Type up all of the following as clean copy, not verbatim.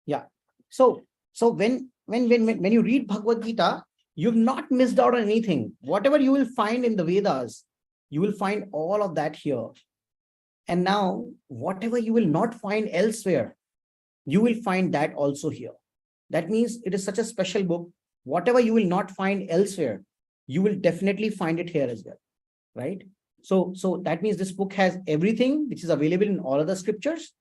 Yeah. So when you read Bhagwad Gita, you've not missed out on anything. Whatever you will find in the Vedas, you will find all of that here. And now, whatever you will not find elsewhere, you will find that also here. That means it is such a special book. Whatever you will not find elsewhere, you will definitely find it here as well, right? So that means this book has everything which is available in all other scriptures,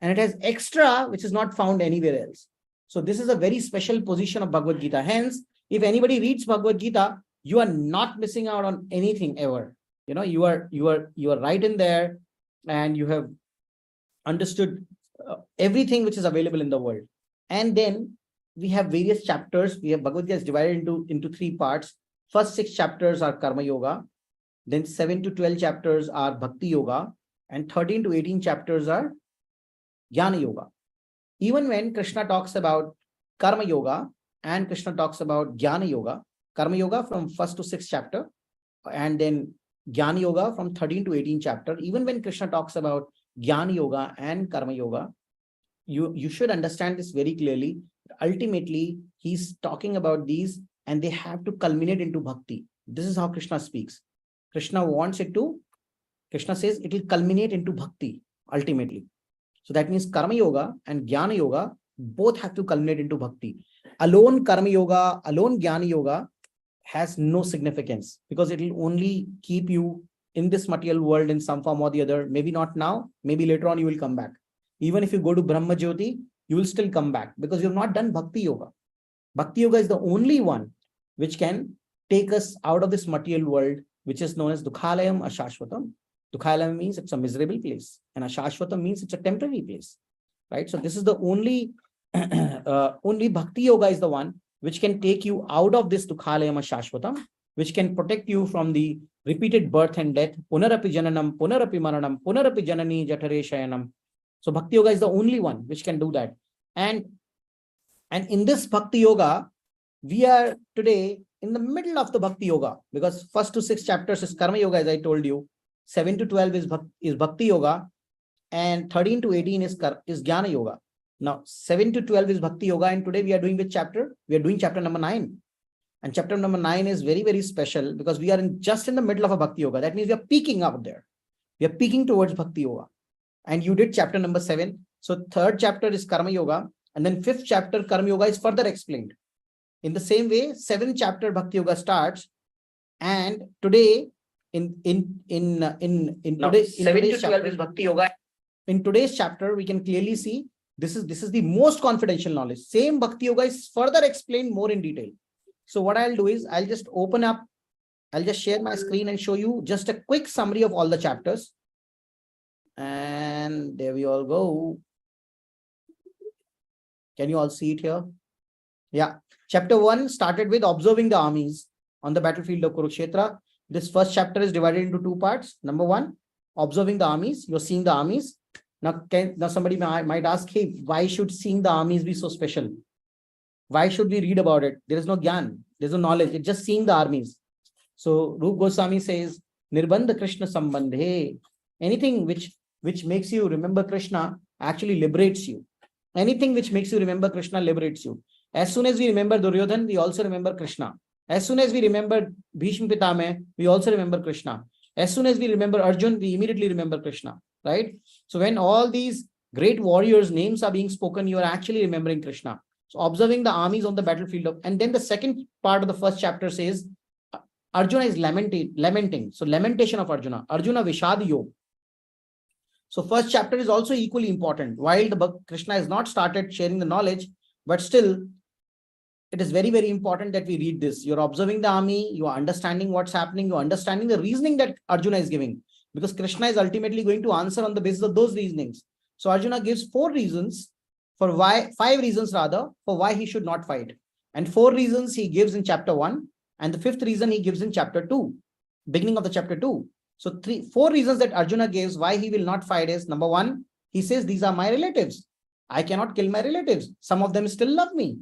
and it has extra which is not found anywhere else. So this is a very special position of Bhagavad Gita. Hence, if anybody reads Bhagavad Gita, you are not missing out on anything ever. You are right in there, and you have understood everything which is available in the world. And then we have various chapters. We have Bhagavad Gita is divided into three parts. First 6 chapters are Karma Yoga, then 7 to 12 chapters are Bhakti Yoga, and 13 to 18 chapters are Jnana Yoga. Even when Krishna talks about Karma Yoga and Krishna talks about Jnana Yoga, Karma Yoga from 1st to 6th chapter, and then Jnana Yoga from 13 to 18 chapter, even when Krishna talks about Jnana Yoga and Karma Yoga, you should understand this very clearly. Ultimately, he's talking about these, and they have to culminate into bhakti. This is how Krishna speaks. Krishna says it will culminate into bhakti ultimately. So that means Karma Yoga and Jnana Yoga both have to culminate into bhakti. Alone Karma Yoga, alone Jnana Yoga has no significance, because it will only keep you in this material world in some form or the other. Maybe not now, maybe later on you will come back. Even if you go to Brahma Jyoti, you will still come back, because you have not done Bhakti Yoga. Bhakti Yoga is the only one which can take us out of this material world, which is known as Dukhalayam Ashashvatam. Dukhalayam means it's a miserable place, and Ashashvatam means it's a temporary place, right? So this is the only only Bhakti Yoga is the one which can take you out of this Dukhalayam Ashashvatam, which can protect you from the repeated birth and death. Punarapi Jananam, Punarapi Maranam, Punarapi Janani Jatare Shayanam. So Bhakti Yoga is the only one which can do that. And in this Bhakti Yoga, we are today in the middle of the Bhakti Yoga, because 1st to 6 chapters is Karma Yoga, as I told you. 7 to 12 is Bhakti Yoga, and 13 to 18 is Jnana Yoga. Now, 7 to 12 is Bhakti Yoga, and today we are doing which chapter? We are doing chapter number 9. And chapter number 9 is very, very special, because we are just in the middle of a Bhakti Yoga. That means we are peaking out there. We are peaking towards Bhakti Yoga. And you did chapter number 7. So 3rd chapter is Karma Yoga, and then 5th chapter Karma Yoga is further explained. In the same way, 7th chapter Bhakti Yoga starts, and today in today's 7 to 12 is Bhakti Yoga. In today's chapter, we can clearly see this is the most confidential knowledge. Same Bhakti Yoga is further explained more in detail. So what I'll do is I'll just open up, I'll just share my screen and show you just a quick summary of all the chapters. And there we all go. Can you all see it here? Yeah. Chapter 1 started with observing the armies on the battlefield of Kurukshetra. This first chapter is divided into 2 parts. Number 1, observing the armies. You're seeing the armies. Now somebody might ask, hey, why should seeing the armies be so special? Why should we read about it? There is no gyan. There's no knowledge. It's just seeing the armies. So Rup Goswami says, Nirbandha Krishna Sambandhe. Anything which makes you remember Krishna actually liberates you. Anything which makes you remember Krishna liberates you. As soon as we remember Duryodhan, we also remember Krishna. As soon as we remember Bhishma Pitame, we also remember Krishna. As soon as we remember Arjun, we immediately remember Krishna, right? So when all these great warriors' names are being spoken, you are actually remembering Krishna. So observing the armies on the battlefield. And then the second part of the first chapter says, Arjuna is lamenting. So lamentation of Arjuna. Arjuna Vishad Yog. So first chapter is also equally important. While Krishna has not started sharing the knowledge, but still, it is very, very important that we read this. You're observing the army, you are understanding what's happening, you're understanding the reasoning that Arjuna is giving, because Krishna is ultimately going to answer on the basis of those reasonings. So Arjuna gives 5 reasons for why he should not fight. And 4 reasons he gives in chapter 1, and the 5th reason he gives in chapter 2, beginning of the chapter 2. So 4 reasons that Arjuna gives why he will not fight is, number 1, he says, these are my relatives. I cannot kill my relatives. Some of them still love me.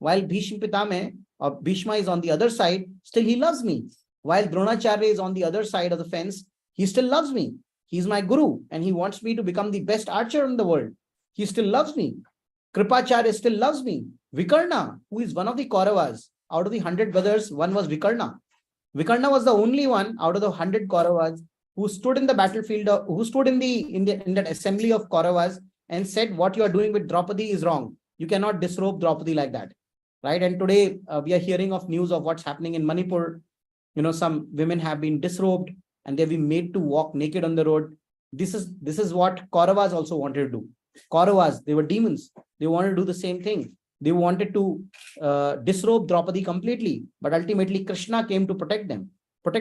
While Bhishma Pitame or Bhishma is on the other side, still he loves me. While Dronacharya is on the other side of the fence, he still loves me. He's my guru and he wants me to become the best archer in the world. He still loves me. Kripacharya still loves me. Vikarna, who is one of the Kauravas, out of the 100 brothers, one was Vikarna. Vikarna was the only one out of the 100 Kauravas who stood in the battlefield, who stood in that assembly of Kauravas and said, what you are doing with Draupadi is wrong. You cannot disrobe Draupadi like that. Right? And today we are hearing of news of what's happening in Manipur. Some women have been disrobed and they've been made to walk naked on the road. This is what Kauravas also wanted to do. Kauravas, they were demons. They wanted to do the same thing. They wanted to disrobe Draupadi completely, but ultimately Krishna came to protect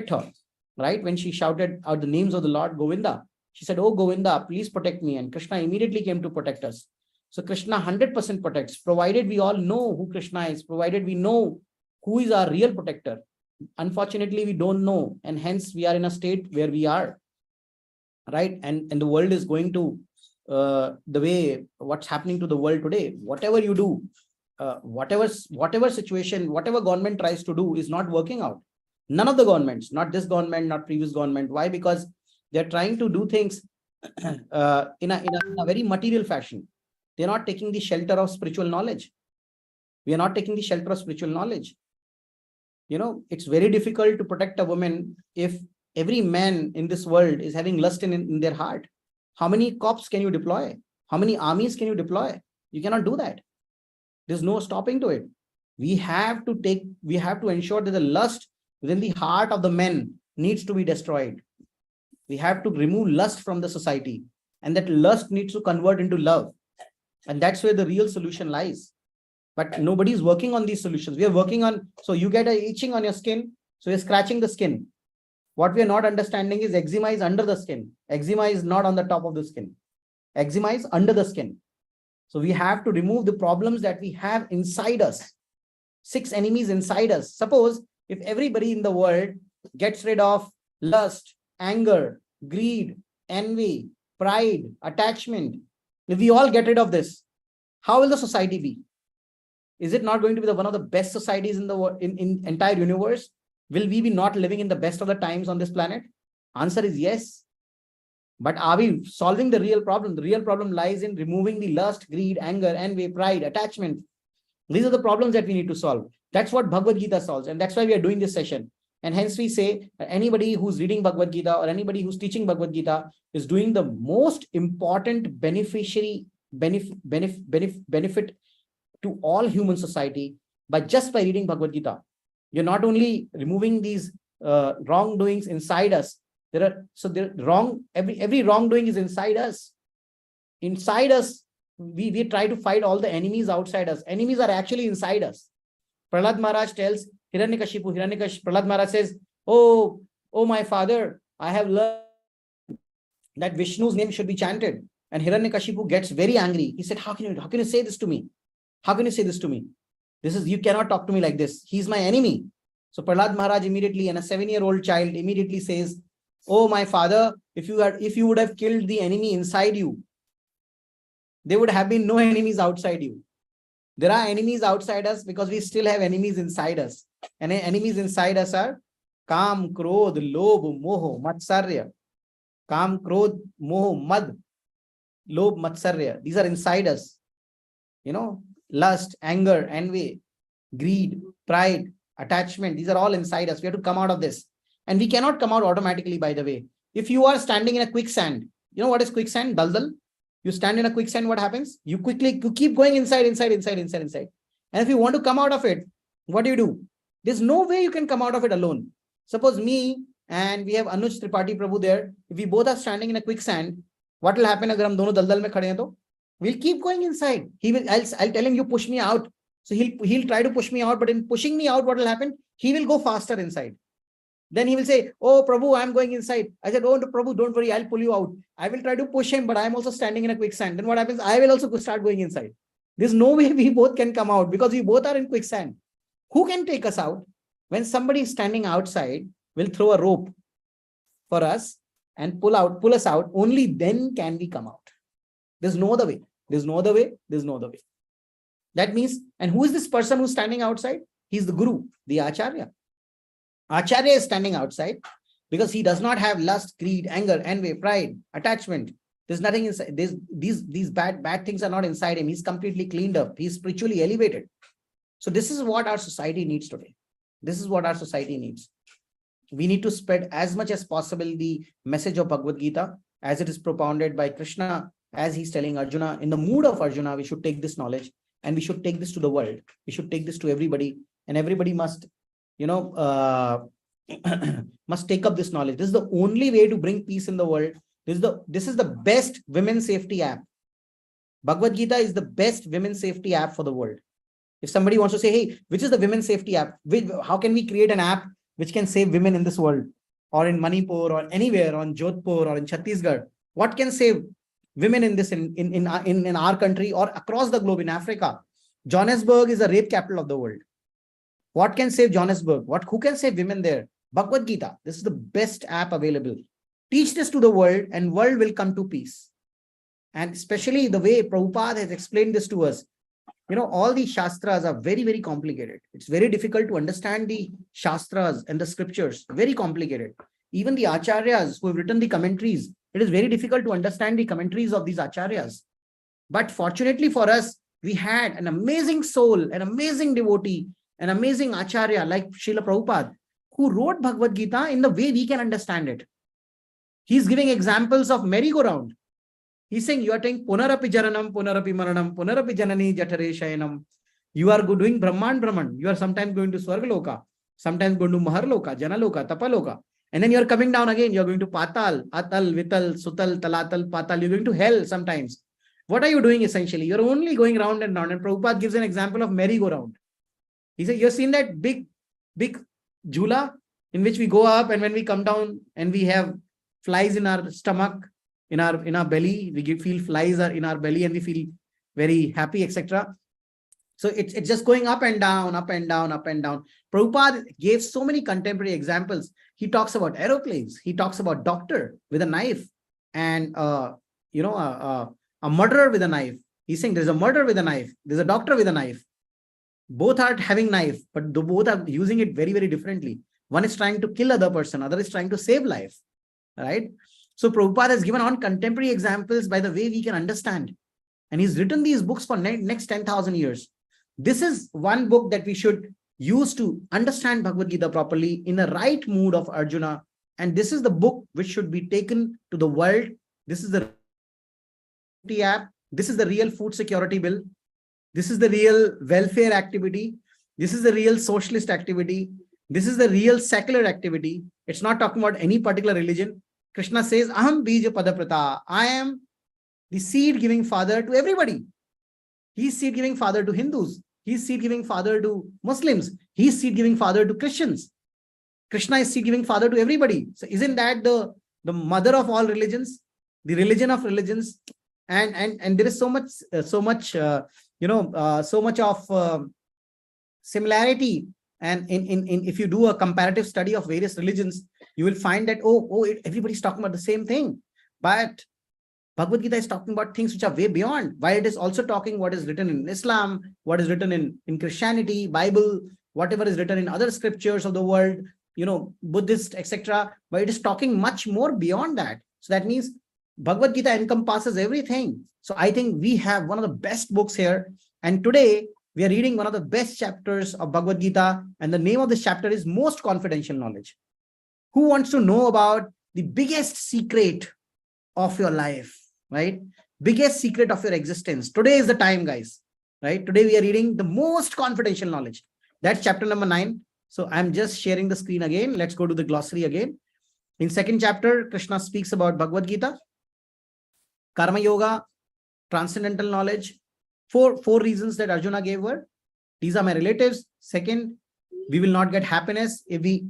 her, right? When she shouted out the names of the Lord Govinda, she said, "Oh Govinda, please protect me." And Krishna immediately came to protect us. So Krishna 100% protects, provided we all know who Krishna is, provided we know who is our real protector. Unfortunately, we don't know, and hence we are in a state where we are, right? And the world is going to the way what's happening to the world today. Whatever you do, whatever situation, whatever government tries to do is not working out. None of the governments, not this government, not previous government. Why? Because they're trying to do things in a very material fashion. They're not taking the shelter of spiritual knowledge. We are not taking the shelter of spiritual knowledge. It's very difficult to protect a woman if every man in this world is having lust in their heart. How many cops can you deploy? How many armies can you deploy? You cannot do that. There's no stopping to it. We have to ensure that the lust within the heart of the men needs to be destroyed. We have to remove lust from the society, and that lust needs to convert into love. And that's where the real solution lies. But nobody is working on these solutions. We are working on, so you get a itching on your skin, so you're scratching the skin. What we are not understanding is eczema is under the skin. Eczema is not on the top of the skin. Eczema is under the skin. So we have to remove the problems that we have inside us. 6 enemies inside us. Suppose if everybody in the world gets rid of lust, anger, greed, envy, pride, attachment, if we all get rid of this, how will the society be? Is it not going to be one of the best societies in the world, in entire universe? Will we be not living in the best of the times on this planet? Answer is yes. But are we solving the real problem? The real problem lies in removing the lust, greed, anger, envy, pride, attachment. These are the problems that we need to solve. That's what Bhagwad Gita solves. And that's why we are doing this session. And hence we say anybody who's reading Bhagwad Gita or anybody who's teaching Bhagwad Gita is doing the most important benefit to all human society by reading Bhagwad Gita. You're not only removing these wrongdoings inside us. Every wrongdoing is inside us. Inside us, we try to fight all the enemies outside us. Enemies are actually inside us. Prahlad Maharaj tells Hiranyakashipu, Prahlad Maharaj says, oh my father, I have learned that Vishnu's name should be chanted. And Hiranyakashipu gets very angry. He said, how can you say this to me? How can you say this to me? You cannot talk to me like this. He's my enemy. So Prahlad Maharaj immediately, and a 7-year-old child immediately says, oh my father, if you would have killed the enemy inside you, there would have been no enemies outside you. There are enemies outside us because we still have enemies inside us. And enemies inside us are Kam, Krodh, Lobh, Moh, Matsarya. Kam, Krodh, Moh, Mad, Lobh, Matsarya. These are inside us. Lust, anger, envy, greed, pride, attachment. These are all inside us. We have to come out of this. And we cannot come out automatically, by the way. If you are standing in a quicksand, you know what is quicksand? Daldal. You stand in a quicksand, what happens? You keep going inside. And if you want to come out of it, what do? There's no way you can come out of it alone. Suppose me and we have Anuj Tripathi Prabhu there. If we both are standing in a quicksand, what will happen if we dono daldal mein khade hain to? We'll keep going inside. I'll tell him, you push me out. So he'll try to push me out, but in pushing me out, what will happen? He will go faster inside. Then he will say, oh, Prabhu, I'm going inside. I said, oh, Prabhu, don't worry, I'll pull you out. I will try to push him, but I'm also standing in a quicksand. Then what happens? I will also start going inside. There's no way we both can come out because we both are in quicksand. Who can take us out? When somebody is standing outside, will throw a rope for us and pull us out. Only then can we come out. There's no other way. There's no other way. That means, and who is this person who's standing outside? He's the Guru, the Acharya. Acharya is standing outside because he does not have lust, greed, anger, envy, pride, attachment. There's nothing inside. These bad things are not inside him. He's completely cleaned up. He's spiritually elevated. So this is what our society needs today. This is what our society needs. We need to spread as much as possible the message of Bhagavad Gita as it is propounded by Krishna, as he's telling Arjuna. In the mood of Arjuna, we should take this knowledge and we should take this to the world. We should take this to everybody, and everybody must, must take up this knowledge. This is the only way to bring peace in the world. This is the best women's safety app. Bhagavad Gita is the best women's safety app for the world. If somebody wants to say, hey, which is the women's safety app? How can we create an app which can save women in this world, or in Manipur, or anywhere, on Jodhpur, or in Chhattisgarh? What can save women in this, in our country, or across the globe, in Africa? Johannesburg is the rape capital of the world. What can save Johannesburg? Who can save women there? Bhagavad Gita. This is the best app available. Teach this to the world, and world will come to peace. And especially the way Prabhupada has explained this to us. All the Shastras are very, very complicated. It's very difficult to understand the Shastras and the scriptures. Very complicated. Even the Acharyas who have written the commentaries, it is very difficult to understand the commentaries of these Acharyas. But fortunately for us, we had an amazing soul, an amazing devotee, an amazing Acharya like Srila Prabhupada, who wrote Bhagavad Gita in the way we can understand it. He's giving examples of merry-go-round. He's saying, you are saying punarapi jaranam, punarapi maranam, punarapi janani jatare shayanam. You are doing Brahman. You are sometimes going to Swargaloka, sometimes going to Maharloka, Janaloka, Tapaloka. And then you are coming down again. You are going to Patal, Atal, Vital, Sutal, Talatal, Patal. You're going to hell sometimes. What are you doing essentially? You're only going round and round. And Prabhupada gives an example of merry-go-round. He said, you've seen that big jhula in which we go up, and when we come down and we have flies in our stomach, in our belly, we feel flies are in our belly and we feel very happy, etc. So it's just going up and down, up and down, up and down. Prabhupada gave so many contemporary examples. He talks about aeroplanes. He talks about doctor with a knife and a murderer with a knife. He's saying there's a murderer with a knife. There's a doctor with a knife. Both are having knife, but both are using it very, very differently. One is trying to kill other person. Other is trying to save life. Right? So Prabhupada has given on contemporary examples by the way we can understand. And he's written these books for next 10,000 years. This is one book that we should use to understand Bhagavad Gita properly in the right mood of Arjuna. And this is the book which should be taken to the world. This is the app. This is the real food security bill. This is the real welfare activity. This is the real socialist activity. This is the real secular activity. It's not talking about any particular religion. Krishna says, Aham bija padaprata. I am the seed-giving father to everybody. He's seed-giving father to Hindus. He's seed-giving father to Muslims. He's seed-giving father to Christians. Krishna is seed-giving father to everybody. So isn't that the mother of all religions? The religion of religions? And there is so much of similarity. And if you do a comparative study of various religions, you will find that, everybody's talking about the same thing. But Bhagavad Gita is talking about things which are way beyond. While it is also talking what is written in Islam, what is written in Christianity, Bible, whatever is written in other scriptures of the world, Buddhist, etc. But it is talking much more beyond that. So that means Bhagavad Gita encompasses everything. So I think we have one of the best books here. And today we are reading one of the best chapters of Bhagavad Gita. And the name of this chapter is Most Confidential Knowledge. Who wants to know about the biggest secret of your life, right? Biggest secret of your existence. Today is the time, guys, right? Today we are reading the Most Confidential Knowledge. That's chapter number 9. So I'm just sharing the screen again. Let's go to the glossary again. In second chapter, Krishna speaks about Bhagavad Gita, Karma Yoga, transcendental knowledge. Four reasons that Arjuna gave were, these are my relatives. Second, we will not get happiness if we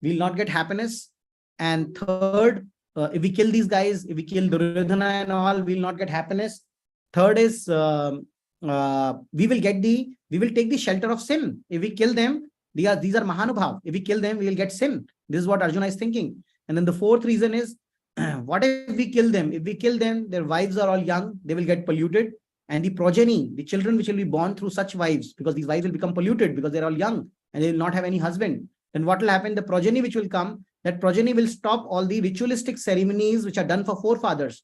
will not get happiness. And third, if we kill these guys, if we kill Duryodhana and all, we will not get happiness. Third is we will take the shelter of sin. If we kill them, these are Mahanubhav. If we kill them, we will get sin. This is what Arjuna is thinking. And then the fourth reason is, what if we kill them? If we kill them, their wives are all young, they will get polluted. And the progeny, the children which will be born through such wives, because these wives will become polluted because they're all young and they will not have any husband. Then what will happen? The progeny which will come, that progeny will stop all the ritualistic ceremonies which are done for forefathers.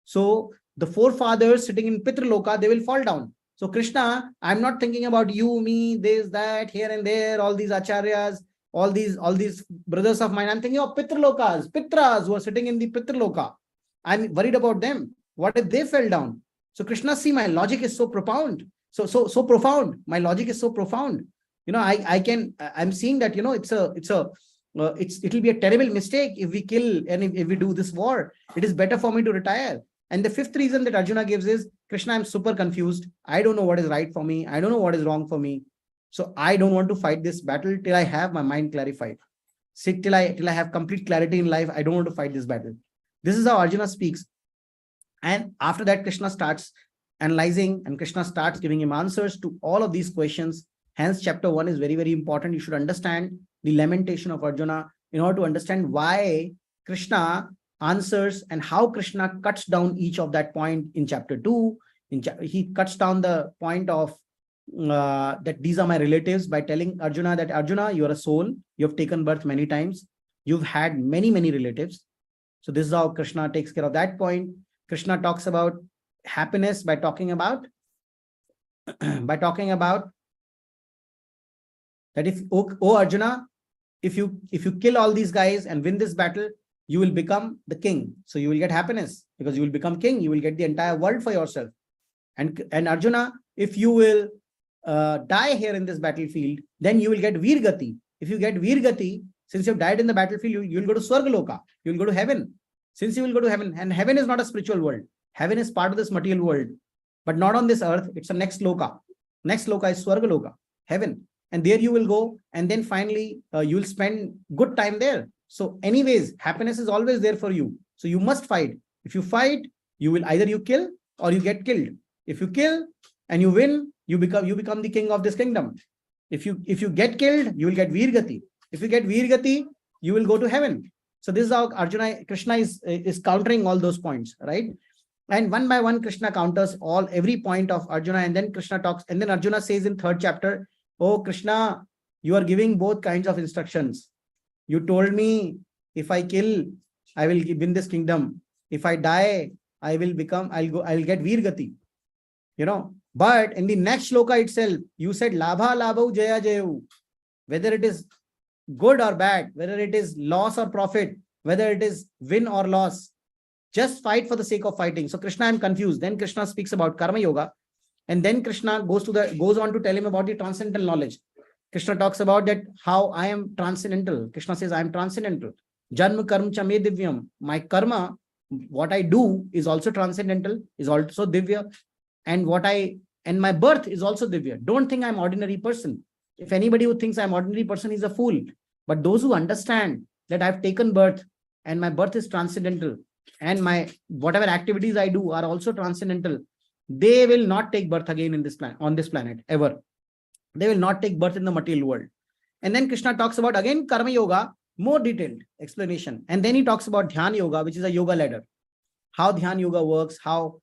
So the forefathers sitting in Pitraloka, they will fall down. So Krishna, I'm not thinking about you, me, this, that, here and there, all these acharyas, all these brothers of mine. I'm thinking of Pitralokas, Pitras who are sitting in the Pitraloka. I'm worried about them. What if they fell down? So Krishna, see, my logic is so profound. So profound. My logic is so profound. I'm seeing that, it'll be a terrible mistake if we kill and if we do this war. It is better for me to retire. And the fifth reason that Arjuna gives is, Krishna, I'm super confused. I don't know what is right for me. I don't know what is wrong for me. So I don't want to fight this battle till I have my mind clarified. Till I have complete clarity in life. I don't want to fight this battle. This is how Arjuna speaks. And after that, Krishna starts analyzing and Krishna starts giving him answers to all of these questions. Hence, chapter 1 is very, very important. You should understand the lamentation of Arjuna in order to understand why Krishna answers and how Krishna cuts down each of that point in chapter 2. He cuts down the point of that these are my relatives by telling Arjuna that, Arjuna, you are a soul. You have taken birth many times. You've had many, many relatives. So this is how Krishna takes care of that point. Krishna talks about happiness by talking about that if, oh Arjuna, if you kill all these guys and win this battle, you will become the king. So you will get happiness because you will become king. You will get the entire world for yourself. And Arjuna, if you will die here in this battlefield, then you will get Virgati. If you get Virgati, since you have died in the battlefield, you will go to Swargaloka. You will go to heaven. Since you will go to heaven, and heaven is not a spiritual world. Heaven is part of this material world, but not on this earth. It's a next loka. Next loka is Swargaloka, heaven. And there you will go. And then finally, you will spend good time there. So anyways, happiness is always there for you. So you must fight. If you fight, you will either you kill or you get killed. If you kill and you win, you become the king of this kingdom. If you get killed, you will get Virgati. If you get Virgati, you will go to heaven. So this is how Krishna is countering all those points, right? And one by one, Krishna counters every point of Arjuna, and then Krishna talks, and then Arjuna says in 3rd chapter, oh Krishna, you are giving both kinds of instructions. You told me if I kill, I will win this kingdom. If I die, I'll get Virgati. But in the next shloka itself, you said Labha Labhau Jaya Jayu. Whether it is good or bad, whether it is loss or profit, whether it is win or loss, just fight for the sake of fighting. So Krishna, I'm confused. Then Krishna speaks about Karma Yoga. And then Krishna goes on to tell him about the transcendental knowledge. Krishna talks about that how I am transcendental. Krishna says I am transcendental. Janma karma cha me divyam. My karma, what I do is also transcendental, is also divya. And my birth is also divya. Don't think I'm ordinary person. If anybody who thinks I'm ordinary person is a fool. But those who understand that I've taken birth and my birth is transcendental and my whatever activities I do are also transcendental, they will not take birth again on this planet ever. They will not take birth in the material world. And then Krishna talks about again Karma Yoga, more detailed explanation. And then he talks about Dhyana Yoga, which is a yoga ladder. How Dhyana Yoga works, how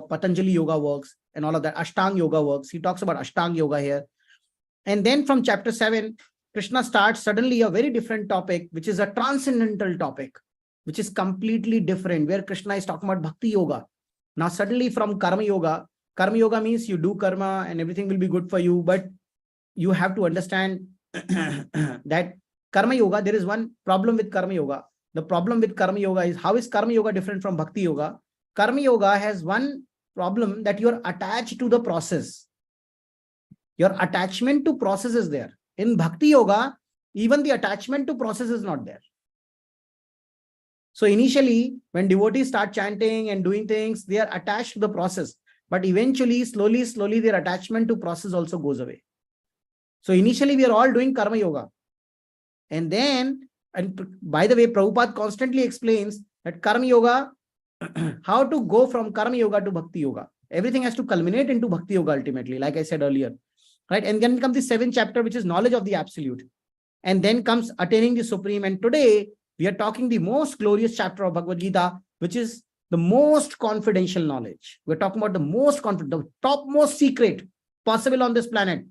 Patanjali Yoga works, and all of that. Ashtanga Yoga works. He talks about Ashtanga Yoga here. And then from chapter 7, Krishna starts suddenly a very different topic, which is a transcendental topic, which is completely different, where Krishna is talking about Bhakti Yoga. Now suddenly from Karma Yoga means you do karma and everything will be good for you, but you have to understand that Karma Yoga, there is one problem with Karma Yoga. The problem with Karma Yoga is, how is Karma Yoga different from Bhakti Yoga? Karma Yoga has one problem, that you're attached to the process. Your attachment to process is there. In Bhakti Yoga, even the attachment to process is not there. So initially, when devotees start chanting and doing things, they are attached to the process. But eventually, slowly, their attachment to process also goes away. So initially, we are all doing Karma Yoga. And then, and by the way, Prabhupada constantly explains that Karma Yoga, how to go from Karma Yoga to Bhakti Yoga. Everything has to culminate into Bhakti Yoga ultimately, like I said earlier. Right? And then comes the 7th chapter, which is knowledge of the absolute. And then comes attaining the supreme. And today, we are talking the most glorious chapter of Bhagwad Gita, which is the most confidential knowledge. We're talking about the most confident, the topmost secret possible on this planet,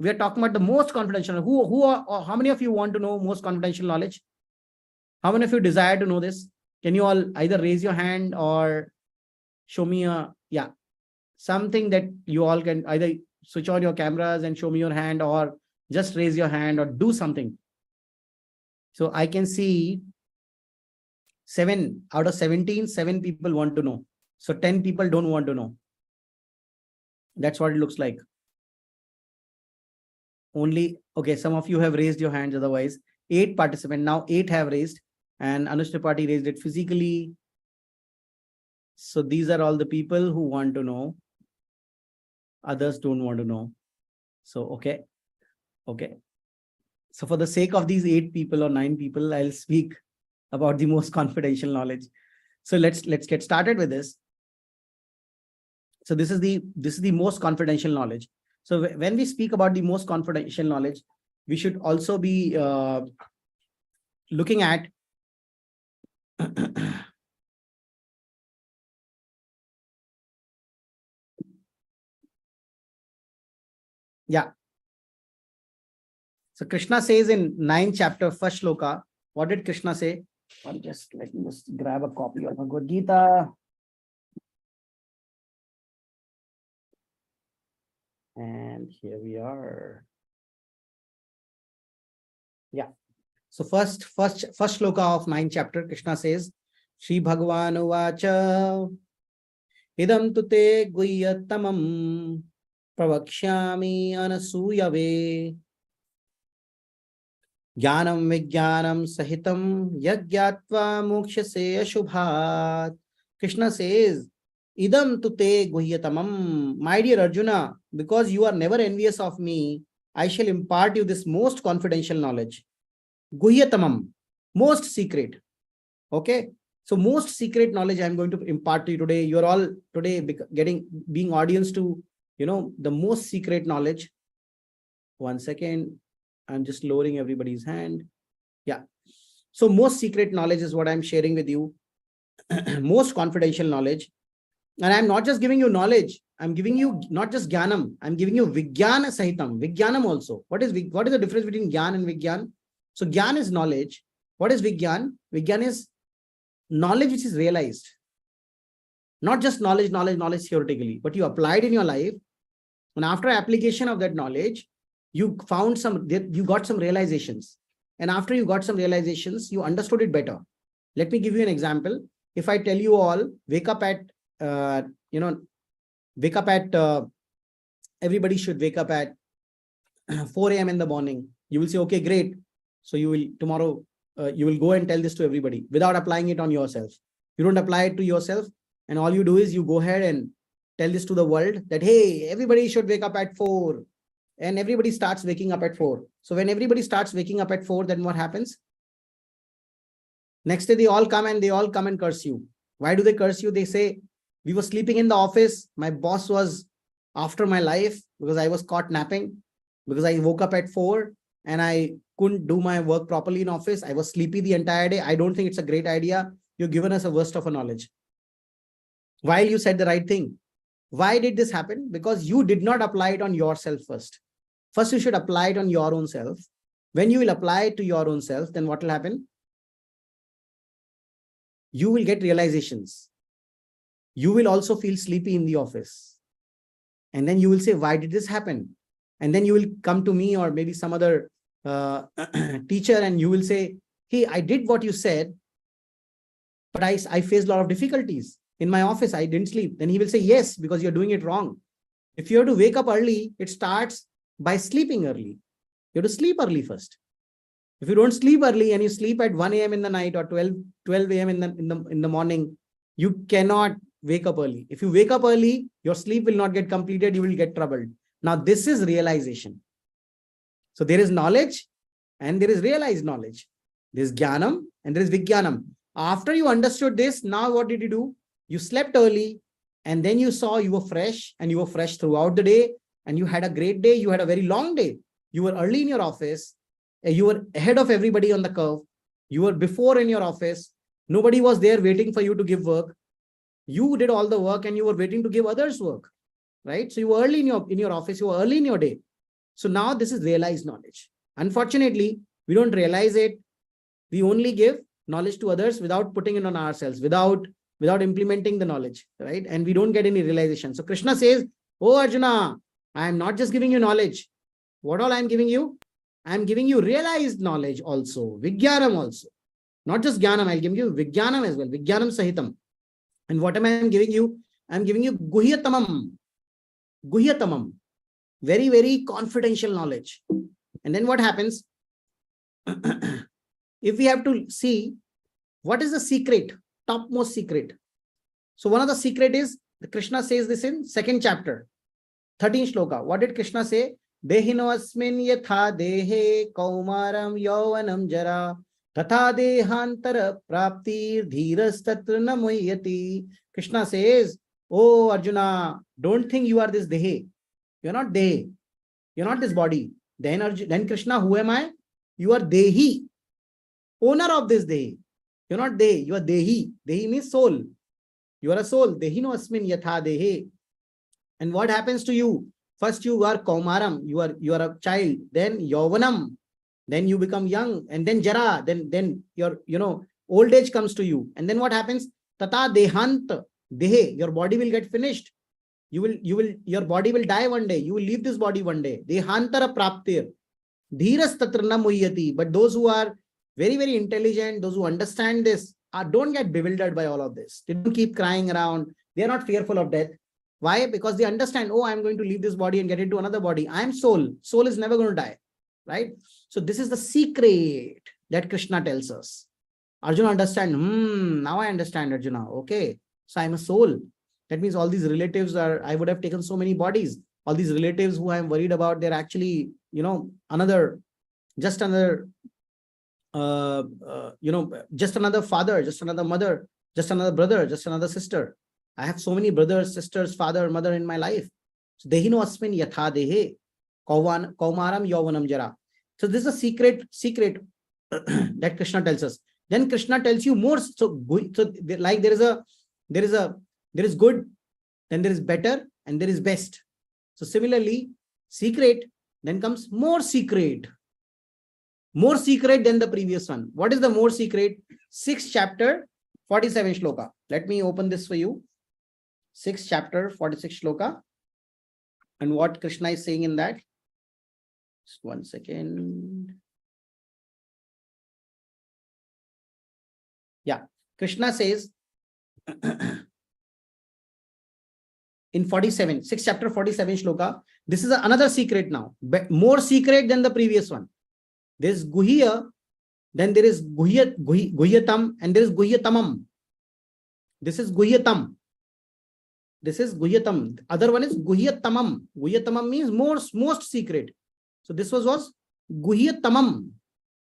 We are talking about the most confidential. Who are, or how many of you want to know most confidential knowledge? How many of you desire to know this? Can you all either raise your hand or show me something that you all can either switch on your cameras and show me your hand, or just raise your hand or do something. So I can see 7 out of 17, 7 people want to know. So 10 people don't want to know. That's what it looks like. Only, okay, some of you have raised your hands, otherwise 8 participants, now 8 have raised, and Anush Tripathi raised it physically. So these are all the people who want to know. Others don't want to know. So, okay. So for the sake of these 8 people or 9 people, I'll speak about the most confidential knowledge. So let's get started with this. So this is the most confidential knowledge. So when we speak about the most confidential knowledge, we should also be looking at So Krishna says in 9th chapter, first shloka, what did Krishna say? Let me just grab a copy of Bhagwad Gita. And here we are. So first shloka of 9th chapter, Krishna says, Shri Bhagwan Uvacha Idam tute guhyatamam pravakshami anasuyave Jnanam vijnanam sahitam yagyatva mokshase ashubhat. Krishna says, Idam tute guhyatamam. My dear Arjuna, because you are never envious of me, I shall impart you this most confidential knowledge. Guhyatamam, most secret. Okay. So most secret knowledge I'm going to impart to you today. You're all today being audience to, the most secret knowledge. 1 second. I'm just lowering everybody's hand. So most secret knowledge is what I'm sharing with you. Most confidential knowledge. And I'm not just giving you knowledge. I'm giving you not just jnanam. I'm giving you vijnana sahitam. Vijnanam also. What is the difference between jnana and vijnana? So jnana is knowledge. What is vijnana? Vijnana is knowledge which is realized. Not just knowledge theoretically, but you applied in your life. And after application of that knowledge, you got some realizations. And after you got some realizations, you understood it better. Let me give you an example. If I tell you all, everybody should wake up at 4 a.m. in the morning. You will say, okay, great. So tomorrow, you will go and tell this to everybody without applying it on yourself. You don't apply it to yourself. And all you do is you go ahead and tell this to the world that, hey, everybody should wake up at 4. And everybody starts waking up at 4. So when everybody starts waking up at 4, then what happens? Next day, they all come and curse you. Why do they curse you? They say, we were sleeping in the office. My boss was after my life because I was caught napping, because I woke up at 4 and I couldn't do my work properly in office. I was sleepy the entire day. I don't think it's a great idea. You've given us a worst of a knowledge. While you said the right thing. Why did this happen? Because you did not apply it on yourself first. First, you should apply it on your own self. When you will apply it to your own self, then what will happen? You will get realizations. You will also feel sleepy in the office. And then you will say, why did this happen? And then you will come to me or maybe some other teacher and you will say, hey, I did what you said, but I faced a lot of difficulties. In my office, I didn't sleep. Then he will say, yes, because you're doing it wrong. If you have to wake up early, it starts by sleeping early. You have to sleep early first. If you don't sleep early and you sleep at 1 a.m. in the night or 12 a.m. in the morning, you cannot wake up early. If you wake up early, your sleep will not get completed. You will get troubled. Now, this is realization. So there is knowledge and there is realized knowledge. There is jnanam and there is vijnanam. After you understood this, now what did you do? You slept early and then you saw you were fresh and you were fresh throughout the day and you had a great day. You had a very long day. You were early in your office. You were ahead of everybody on the curve. You were before in your office. Nobody was there waiting for you to give work. You did all the work and you were waiting to give others work, right? So you were early in your office. You were early in your day. So now this is realized knowledge. Unfortunately, we don't realize it. We only give knowledge to others without putting it on ourselves, without implementing the knowledge, right? And we don't get any realization. So Krishna says, oh Arjuna, I am not just giving you knowledge. What all I am giving you? I am giving you realized knowledge also, Vijnanam also. Not just Jnanam, I'll give you Vijnanam as well, Vijnanam Sahitam. And what am I giving you? I'm giving you Guhyatamam. Guhyatamam. Very, very confidential knowledge. And then what happens? If we have to see what is the secret, topmost secret. So one of the secret is, Krishna says this in second chapter, 13th shloka. What did Krishna say? Dehino asmin yatha dehe kaumaram yauvanam jara tatha dehantara praptir dhiras tatra namoyati. Krishna says, oh Arjuna, don't think you are this dehe. You're not dehe. You're not this body. Then Krishna, who am I? You are dehi, owner of this dehi. You're not dehi, you are dehi. Dehi means soul. You are a soul. Dehino asmin yatha dehe. And what happens to you? First you are kaumaram, you are a child, then yauvanam, then you become young, and then jara, then your old age comes to you. And then what happens? Tata dehant dehe, your body will get finished. Your body will die one day. You will leave this body one day. Dehantara praptir. Dhiras tatrana muhyati. But those who are very, very intelligent, those who understand this, don't get bewildered by all of this. They don't keep crying around. They are not fearful of death. Why? Because they understand, oh, I'm going to leave this body and get into another body. I'm soul. Soul is never going to die. Right? So this is the secret that Krishna tells us. Arjuna understand. Now I understand, Arjuna. Okay. So I'm a soul. That means all these relatives I would have taken so many bodies. All these relatives who I'm worried about, they're actually, just another father, just another mother, just another brother, just another sister. I have so many brothers, sisters, father, mother in my life. So dehino asmin yatha dehe kaumaram yauvanam jara. So this is a secret that Krishna tells us. Then Krishna tells you more. So like there is good, then there is better, and there is best. So similarly, secret, then comes more secret. More secret than the previous one. What is the more secret? 6th chapter, 47 shloka. Let me open this for you. 6th chapter, 46 shloka. And what Krishna is saying in that? Just one second. Yeah. Krishna says in 6th chapter, 47 shloka, this is another secret now. More secret than the previous one. There is Guhya, then there is Guhyatam, and there is Guhyatamam. This is Guhyatam. This is Guhyatam. Other one is Guhyatamam. Guhyatamam means most secret. So this was Guhyatamam,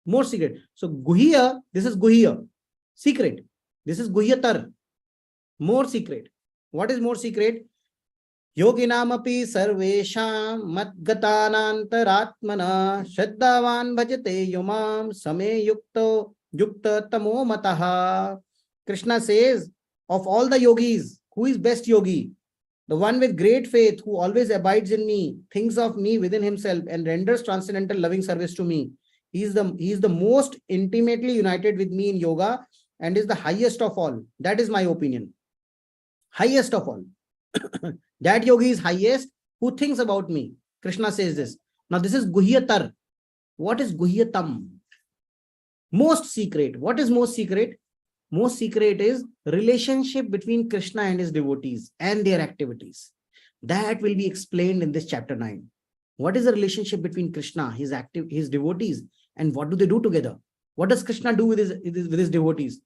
more secret. So Guhya, this is Guhya, secret. This is Guhyatar, more secret. What is more secret? Yoginamapi sarvesham matgatanantaratmana shraddhavan bhajate yumam same yukta tamo mataha. Krishna says, of all the yogis, who is best yogi? The one with great faith, who always abides in me, thinks of me within himself, and renders transcendental loving service to me. He is the most intimately united with me in yoga, and is the highest of all. That is my opinion. Highest of all. That yogi is highest who thinks about me. Krishna says this. Now this is Guhyatar. What is Guhyatam? Most secret. What is most secret? Most secret is relationship between Krishna and his devotees and their activities. That will be explained in this chapter 9. What is the relationship between Krishna, his devotees, and what do they do together? What does Krishna do with his devotees?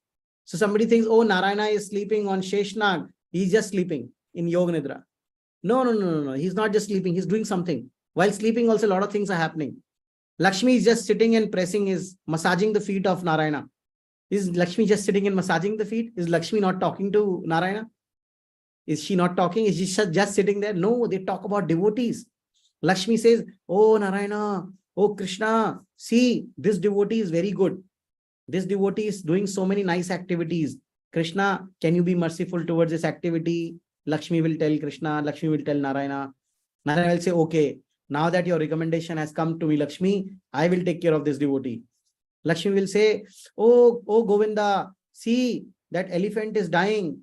So somebody thinks, oh, Narayana is sleeping on Sheshnag. He's just sleeping in Yoga Nidra. No. He's not just sleeping. He's doing something. While sleeping also, a lot of things are happening. Lakshmi is just sitting and massaging the feet of Narayana. Is Lakshmi just sitting and massaging the feet? Is Lakshmi not talking to Narayana? Is she not talking? Is she just sitting there? No, they talk about devotees. Lakshmi says, oh Narayana, oh Krishna, see, this devotee is very good. This devotee is doing so many nice activities. Krishna, can you be merciful towards this activity? Lakshmi will tell Krishna, Lakshmi will tell Narayana. Narayana will say, okay. Now that your recommendation has come to me, Lakshmi, I will take care of this devotee. Lakshmi will say, oh Govinda, see that elephant is dying.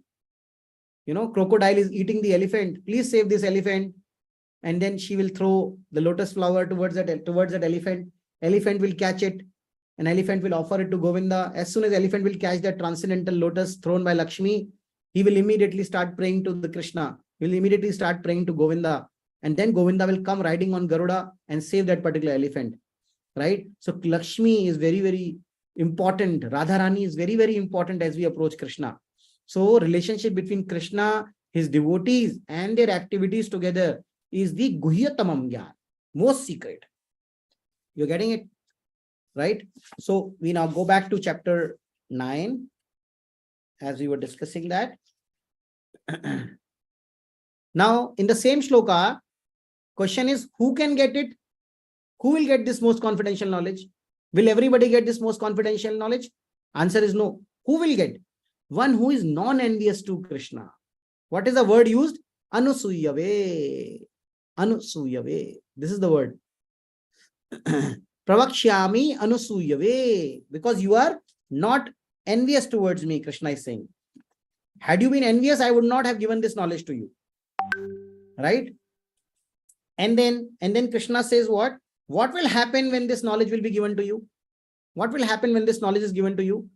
Crocodile is eating the elephant. Please save this elephant. And then she will throw the lotus flower towards that elephant. Elephant will catch it. An elephant will offer it to Govinda. As soon as elephant will catch that transcendental lotus thrown by Lakshmi, he will immediately start praying to the Krishna. He will immediately start praying to Govinda. And then Govinda will come riding on Garuda and save that particular elephant. Right? So Lakshmi is very, very important. Radharani is very, very important as we approach Krishna. So relationship between Krishna, his devotees, and their activities together is the Guhyatamam Gyan, most secret. You're getting it? Right? So we now go back to chapter 9 as we were discussing that. Now, in the same shloka, question is, who can get it? Who will get this most confidential knowledge? Will everybody get this most confidential knowledge? Answer is no. Who will get? One who is non-envious to Krishna. What is the word used? Anusuyave. Anusuyave. This is the word. Pravakshyami anusuyave. Because you are not envious towards me, Krishna is saying. Had you been envious, I would not have given this knowledge to you. Right? And then Krishna says what? What will happen when this knowledge will be given to you? What will happen when this knowledge is given to you?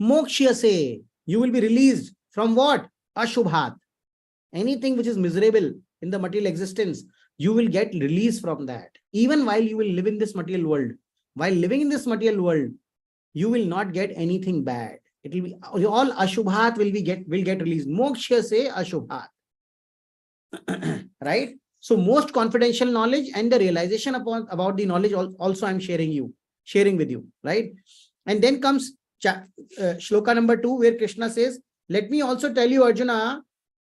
Mokshya, you will be released from what? Ashubhat. Anything which is miserable in the material existence, you will get released from that. Even while you will live in this material world. While living in this material world, you will not get anything bad. It will be all Ashubhat will get released. Mokshya Ashubhat. Right? So most confidential knowledge and the realization about the knowledge also I'm sharing with you, right? And then comes shloka number 2, where Krishna says, let me also tell you, Arjuna,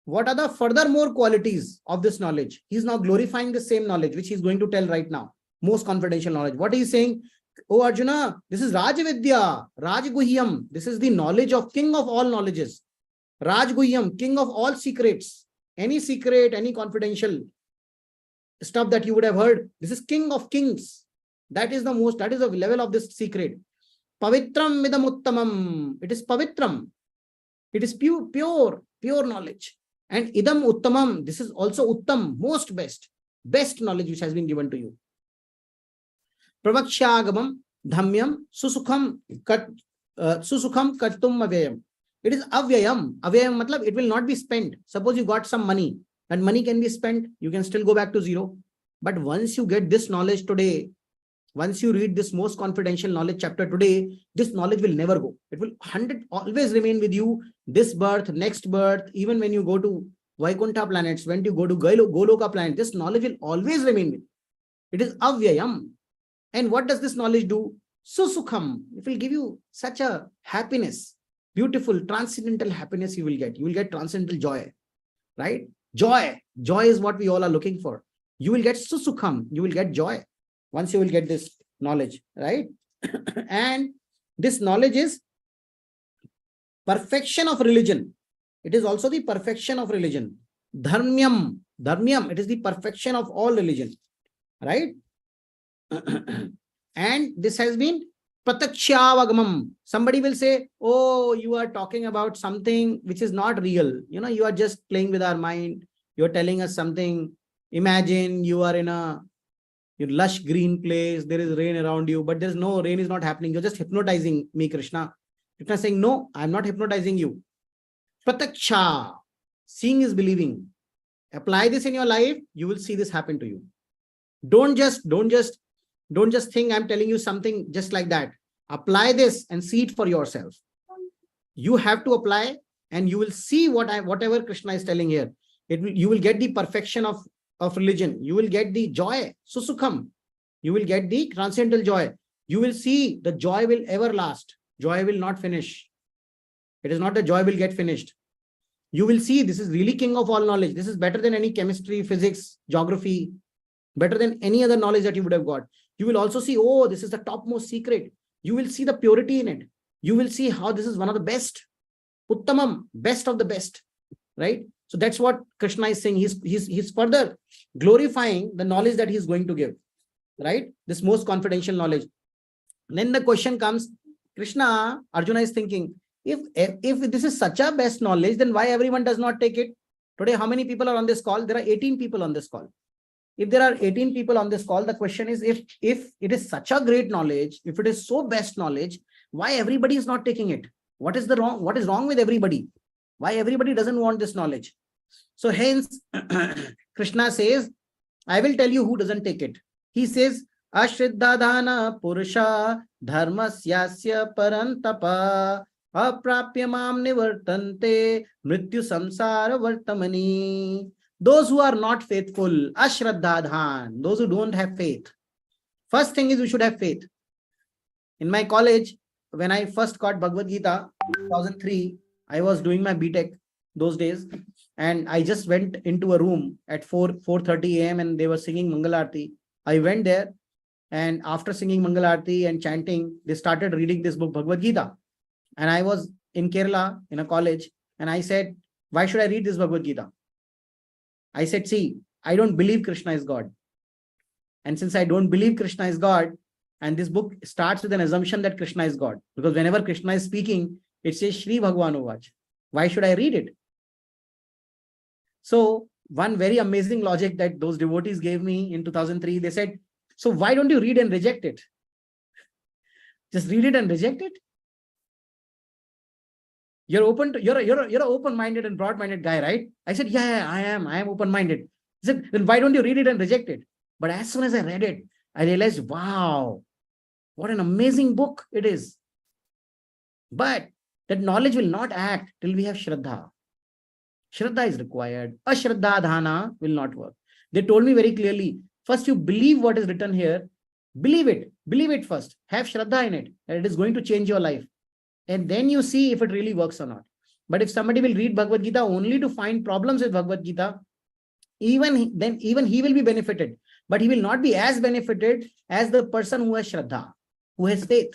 what are the furthermore qualities of this knowledge? He's now glorifying the same knowledge, which he's going to tell right now. Most confidential knowledge. What he's saying? Oh, Arjuna, this is Rajvidya, Rajguhyam. This is the knowledge of king of all knowledges. Rajguhyam, king of all secrets. Any secret, any confidential stuff that you would have heard. This is king of kings. That is the level of this secret. Pavitram midam uttamam. It is pavitram. It is pure knowledge. And idam uttamam. This is also uttam, most best knowledge which has been given to you. Pravakshagamam dhamyam susukham kartum avyayam. It is avyayam. Avyayam matlab it will not be spent. Suppose you got some money. And money can be spent, you can still go back to zero. But once you get this knowledge today, once you read this most confidential knowledge chapter today, this knowledge will never go. It will always remain with you. This birth, next birth, even when you go to Vaikuntha planets, when you go to Goloka planet, this knowledge will always remain with you. It is avyayam. And what does this knowledge do? Susukham. It will give you such a happiness, beautiful, transcendental happiness you will get. You will get transcendental joy, right? Joy is what we all are looking for. You will get susukham, you will get joy once you will get this knowledge, right? And this knowledge is perfection of religion. It is also the perfection of religion. Dharmyam, it is the perfection of all religion, right? And this has been pratakshavagamam. Somebody will say, oh, you are talking about something which is not real. You are just playing with our mind. You're telling us something. Imagine you are in a lush green place. There is rain around you, but there's no rain is not happening. You're just hypnotizing me, Krishna. Krishna is saying, no, I'm not hypnotizing you. Prataksha. Seeing is believing. Apply this in your life. You will see this happen to you. Don't just think I'm telling you something just like that. Apply this and see it for yourself. You have to apply and you will see whatever Krishna is telling here. You will get the perfection of religion. You will get the joy, susukham. You will get the transcendental joy. You will see the joy will ever last. Joy will not finish. It is not that joy will get finished. You will see this is really king of all knowledge. This is better than any chemistry, physics, geography, better than any other knowledge that you would have got. You will also see, oh, this is the topmost secret. You will see the purity in it. You will see how this is one of the best. Uttamam, best of the best, right? So that's what Krishna is saying. He's further glorifying the knowledge that he's going to give, right? This most confidential knowledge. Then the question comes, Krishna, Arjuna is thinking, if this is such a best knowledge, then why everyone does not take it? Today, how many people are on this call? There are 18 people on this call. If there are 18 people on this call, the question is, if it is such a great knowledge, if it is so best knowledge, why everybody is not taking it? What is wrong with everybody? Why everybody doesn't want this knowledge? So hence, Krishna says, I will tell you who doesn't take it. He says, Ashriddhadhana Purusha Dharmasyasya Parantapa Aprapya Mam Nivartante Mrityu Samsara Vartamani. Those who are not faithful, Ashraddhadhan, those who don't have faith. First thing is we should have faith. In my college, when I first got Bhagwad Gita, 2003, I was doing my BTech those days, and I just went into a room at 4:30 a.m. and they were singing Mangalarti. I went there, and after singing Mangalarti and chanting, they started reading this book, Bhagwad Gita. And I was in Kerala in a college, and I said, why should I read this Bhagwad Gita? I said, see, I don't believe Krishna is God. And since I don't believe Krishna is God, and this book starts with an assumption that Krishna is God, because whenever Krishna is speaking, it says Shri Bhagwan Uvach. Why should I read it? So one very amazing logic that those devotees gave me in 2003, they said, so why don't you read and reject it? Just read it and reject it. You're an open-minded and broad-minded guy, right? I said, yeah, I am open-minded. He said, then why don't you read it and reject it? But as soon as I read it, I realized, wow, what an amazing book it is. But that knowledge will not act till we have Shraddha. Shraddha is required. Ashraddha dhana will not work. They told me very clearly, first you believe what is written here. Believe it first. Have Shraddha in it, that it is going to change your life. And then you see if it really works or not. But if somebody will read Bhagavad Gita only to find problems with Bhagavad Gita, even he will be benefited. But he will not be as benefited as the person who has Shraddha, who has faith.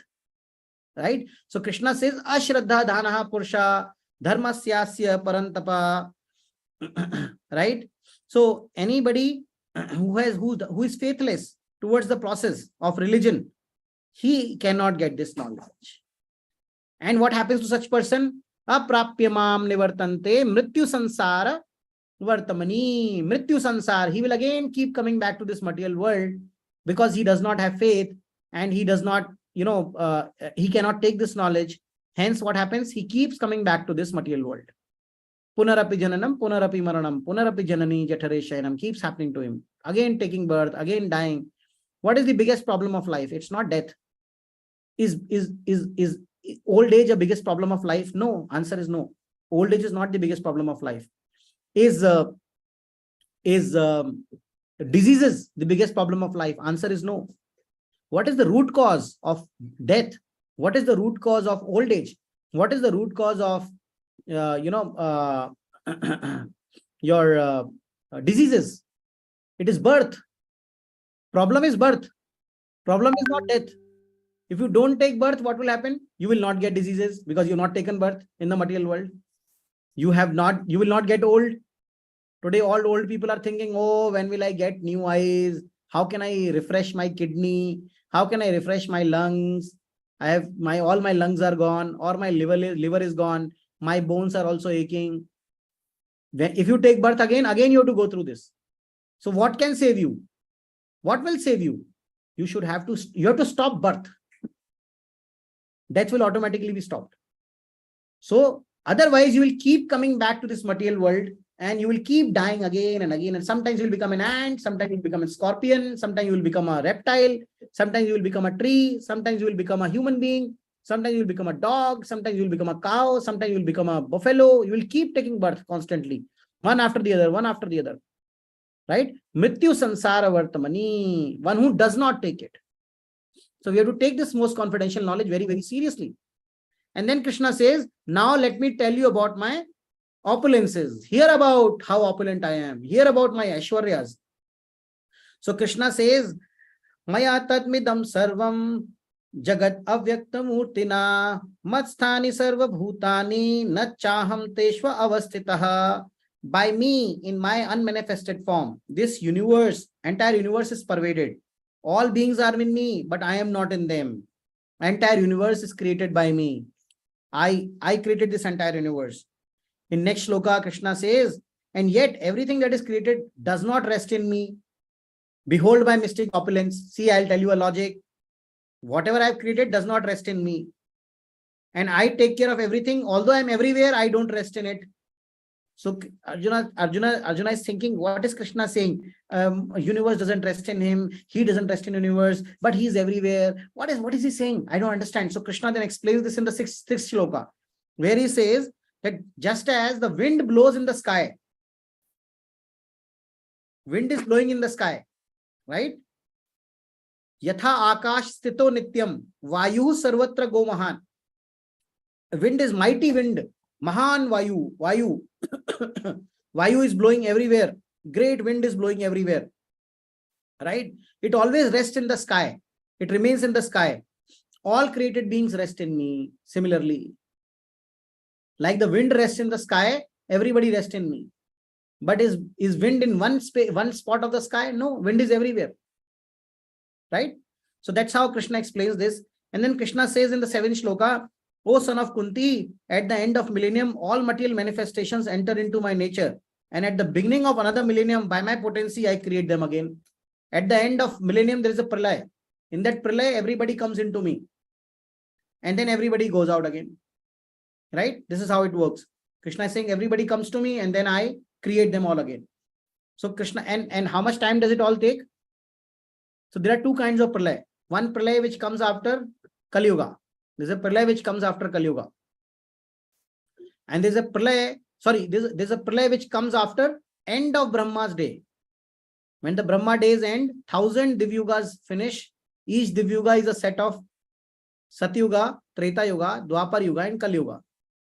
Right? So Krishna says, Ashraddha dhanaha purusha dharmasyasya parantapa. Right? So anybody who is faithless towards the process of religion, he cannot get this knowledge. And what happens to such person? Aprapya mam nivartante mrityu sansara vartamani. Mrityu sansar. He will again keep coming back to this material world because he does not have faith and he does not, he cannot take this knowledge. Hence what happens? He keeps coming back to this material world. Punarapi jananam, punarapi maranam, punarapi janani jathare shayanam keeps happening to him. Again taking birth, again dying. What is the biggest problem of life? It's not death. Is old age a biggest problem of life? No. Answer is no. Old age is not the biggest problem of life. Is diseases the biggest problem of life? Answer is no. What is the root cause of death? What is the root cause of old age? What is the root cause of your diseases? It is birth. Problem is birth. Problem is not death. If you don't take birth, what will happen? You will not get diseases because you've not taken birth in the material world. You will not get old. Today, all old people are thinking, oh, when will I get new eyes? How can I refresh my kidney? How can I refresh my lungs? All my lungs are gone, or my liver is gone. My bones are also aching. If you take birth again you have to go through this. So what can save you? What will save you? You have to stop birth. Death will automatically be stopped. So otherwise you will keep coming back to this material world and you will keep dying again and again. And sometimes you will become an ant, sometimes you will become a scorpion, sometimes you will become a reptile, sometimes you will become a tree, sometimes you will become a human being, sometimes you will become a dog, sometimes you will become a cow, sometimes you will become a buffalo. You will keep taking birth constantly, one after the other, one after the other. Right? Mrityu sansara vartamani, one who does not take it. So we have to take this most confidential knowledge very, very seriously. And then Krishna says, now let me tell you about my opulences. Hear about how opulent I am. Hear about my Aishwaryas. So Krishna says, Maya tatmidam sarvam jagat avyaktamurtina matsthani sarva bhutani nachaham teshva avastitaha by me in my unmanifested form. This universe, entire universe is pervaded. All beings are in me, but I am not in them. Entire universe is created by me. I created this entire universe. In next shloka, Krishna says, and yet everything that is created does not rest in me. Behold my mystic opulence. See, I'll tell you a logic. Whatever I've created does not rest in me. And I take care of everything. Although I'm everywhere, I don't rest in it. So Arjuna is thinking, what is Krishna saying? Universe doesn't rest in him. He doesn't rest in universe, but he's everywhere. What is he saying? I don't understand. So Krishna then explains this in the sixth shloka, where he says that just as the wind blows in the sky, wind is blowing in the sky, right? Yatha akash sthito nityam, vayu sarvatra go mahan. Wind is mighty wind. Mahan Vayu. Vayu is blowing everywhere. Great wind is blowing everywhere. Right? It always rests in the sky. It remains in the sky. All created beings rest in me. Similarly, like the wind rests in the sky, everybody rests in me. But is wind in one spot of the sky? No, wind is everywhere. Right? So that's how Krishna explains this. And then Krishna says in the 7th shloka, O son of Kunti, at the end of millennium, all material manifestations enter into my nature. And at the beginning of another millennium, by my potency, I create them again. At the end of millennium, there is a pralay. In that pralay, everybody comes into me. And then everybody goes out again. Right? This is how it works. Krishna is saying everybody comes to me and then I create them all again. So Krishna, and how much time does it all take? So there are two kinds of pralay. One pralay which comes after Kali Yuga. There's a pralay which comes after Kali Yuga. And there's a pralay, there's a pralay which comes after end of Brahma's day. When the Brahma days end, 1000 Divyugas finish. Each Divyuga is a set of Satyuga, Treta Yuga, Dwapar Yuga and Kali Yuga.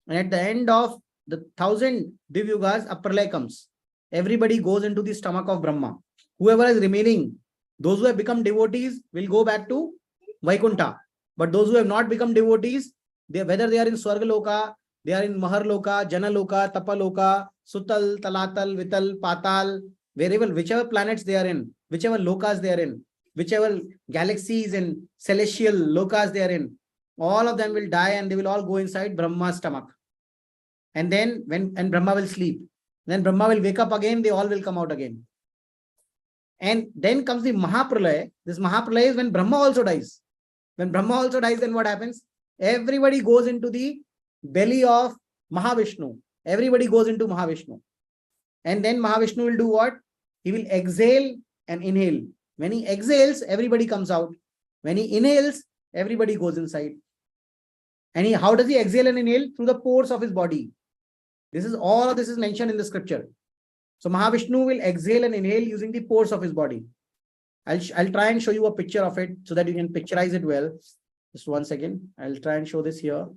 And at the end of the 1000 Divyugas, a pralay comes. Everybody goes into the stomach of Brahma. Whoever is remaining, those who have become devotees will go back to Vaikuntha. But those who have not become devotees, whether they are in Swargaloka, they are in Maharloka, Janaloka, Tapaloka, Sutal, Talatal, Vital, Patal, whichever planets they are in, whichever lokas they are in, whichever galaxies and celestial lokas they are in, all of them will die and they will all go inside Brahma's stomach. And then and Brahma will sleep. Then Brahma will wake up again, they all will come out again. And then comes the Mahapralaya. This Mahapralaya is when Brahma also dies. When Brahma also dies, then what happens? Everybody goes into the belly of Mahavishnu. Everybody goes into Mahavishnu. And then Mahavishnu will do what? He will exhale and inhale. When he exhales, everybody comes out. When he inhales, everybody goes inside. And how does he exhale and inhale? Through the pores of his body. All of this is mentioned in the scripture. So Mahavishnu will exhale and inhale using the pores of his body. I'll try and show you a picture of it so that you can picturize it well. Just one second. I'll try and show this here.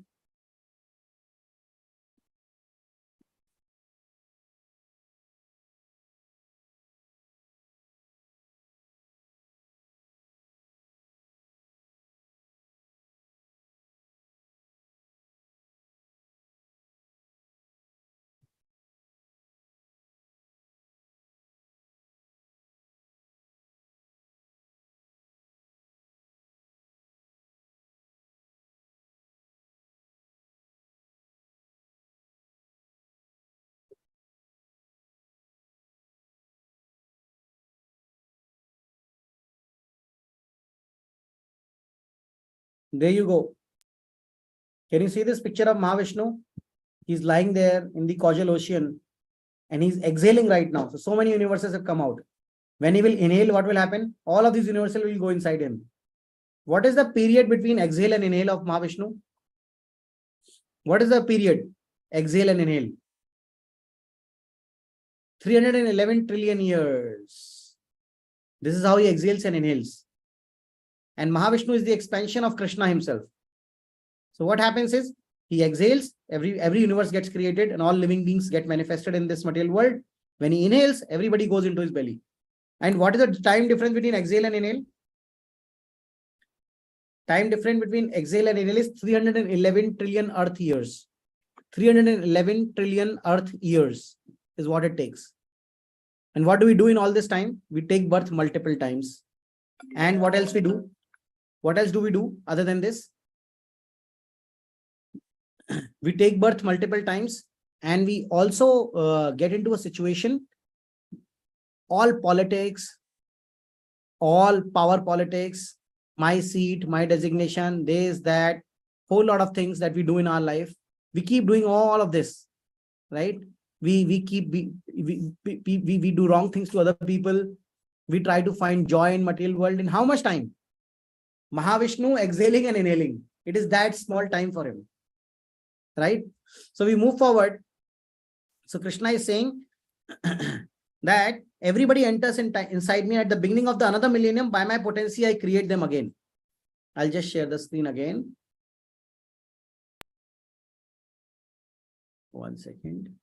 There you go. Can you see this picture of Mahavishnu? He's lying there in the causal ocean and he's exhaling right now. So many universes have come out. When he will inhale, what will happen? All of these universes will go inside him. What is the period between exhale and inhale of Mahavishnu? What is the period? Exhale and inhale. 311 trillion years. This is how he exhales and inhales. And Mahavishnu is the expansion of Krishna himself. So what happens is, he exhales, every universe gets created and all living beings get manifested in this material world. When he inhales, everybody goes into his belly. And what is the time difference between exhale and inhale? Time difference between exhale and inhale is 311 trillion Earth years. 311 trillion Earth years is what it takes. And what do we do in all this time? We take birth multiple times. And what else we do? What else do we do other than this? We take birth multiple times, and we also get into a situation, all politics, all power politics, my seat, my designation, this, that, whole lot of things that we do in our life. We keep doing all of this, right? We do wrong things to other people. We try to find joy in material world in how much time? Mahavishnu exhaling and inhaling. It is that small time for him, right? So we move forward. So Krishna is saying that everybody enters inside me at the beginning of the another millennium. By my potency, I create them again. I'll just share the screen again. One second.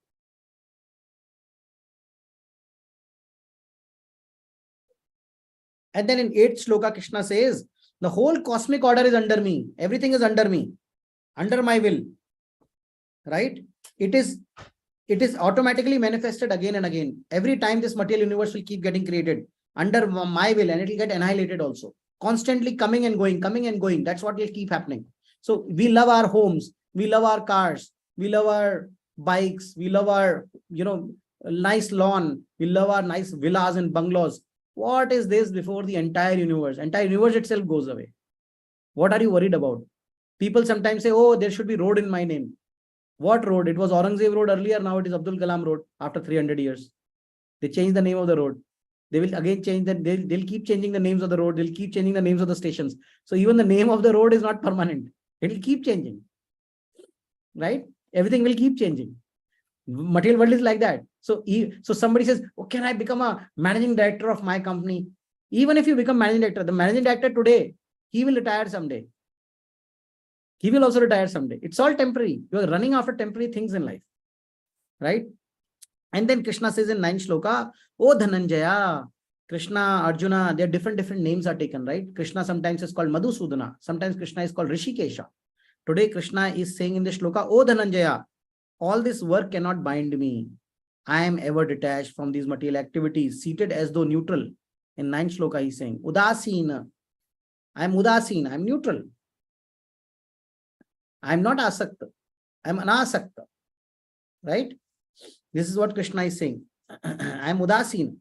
And then in 8th shloka, Krishna says, the whole cosmic order is under me. Everything is under me, under my will, right? It is automatically manifested again and again. Every time this material universe will keep getting created under my will, and it will get annihilated also. Constantly coming and going, coming and going. That's what will keep happening. So we love our homes. We love our cars. We love our bikes. We love our, nice lawn. We love our nice villas and bungalows. What is this before the entire universe? Entire universe itself goes away. What are you worried about? People sometimes say, oh, there should be road in my name. What road? It was Aurangzeb Road earlier. Now it is Abdul Kalam Road after 300 years. They changed the name of the road. They will again change that. They'll keep changing the names of the road. They'll keep changing the names of the stations. So even the name of the road is not permanent. It will keep changing, right? Everything will keep changing. Material world is like that. So somebody says, oh, can I become a managing director of my company? Even if you become managing director, the managing director today, he will retire someday. He will also retire someday. It's all temporary. You are running after temporary things in life, right? And then Krishna says in 9th shloka, oh Dhananjaya, Krishna, Arjuna, their different names are taken, right? Krishna sometimes is called Madhusudana. Sometimes Krishna is called Rishikesha. Today Krishna is saying in the shloka, oh Dhananjaya, all this work cannot bind me. I am ever detached from these material activities, seated as though neutral. In 9th shloka, he's saying, Udasina. I am Udasin. I am neutral. I am not asakta. I am anasakta. Right? This is what Krishna is saying. I am Udasin.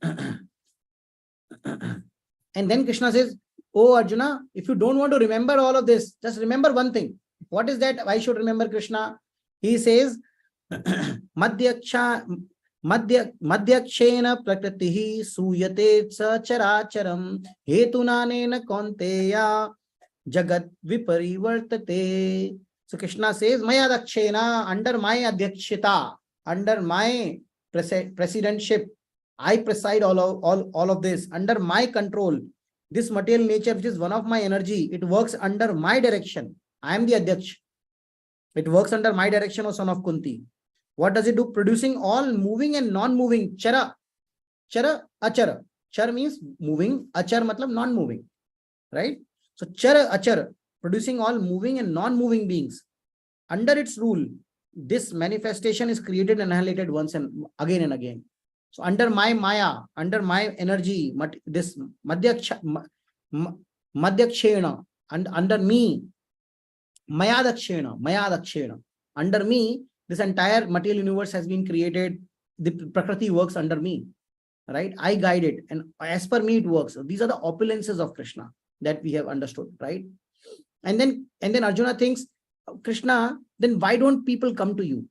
And then Krishna says, oh Arjuna, if you don't want to remember all of this, just remember one thing. What is that I should remember, Krishna? He says, Madhyakshena prakritihi suyate characharam hetunanena konteya jagat viparivartate. So Krishna says, Maya dakshena, under my adhyakshita, under my presidentship, I preside all of this, under my control. This material nature, which is one of my energy, it works under my direction. I am the Adhyaksh. It works under my direction, O son of Kunti. What does it do? Producing all moving and non-moving. Chara, achara. Char means moving. Achar matlab non-moving. Right? So chara, achara. Producing all moving and non-moving beings. Under its rule, this manifestation is created and annihilated once and again. So under my maya, under my energy, this madhyakshena, and under me, maya dakshena. Under me, this entire material universe has been created. The Prakriti works under me, right? I guide it, and as per me, it works. These are the opulences of Krishna that we have understood, right? And then Arjuna thinks, Krishna, then why don't people come to you?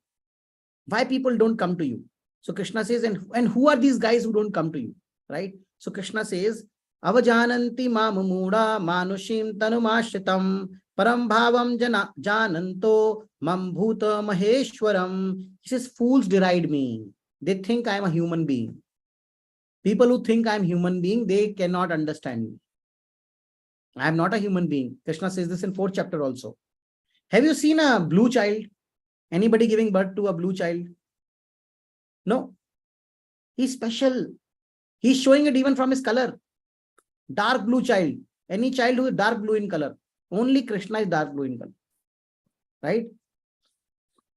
Why people don't come to you? So Krishna says, and who are these guys who don't come to you, right? So Krishna says, avajananti mam muda manushim tanumashritam param bhavam jananto mam bhuta maheshwaram. He says, fools deride me. They think I am a human being. People who think I am human being, they cannot understand me. I am not a human being. Krishna says this in 4th chapter also. Have you seen a blue child? Anybody giving birth to a blue child? No. He's special. He's showing it even from his color. Dark blue child. Any child who is dark blue in color. Only Krishna is dark blue in color. Right?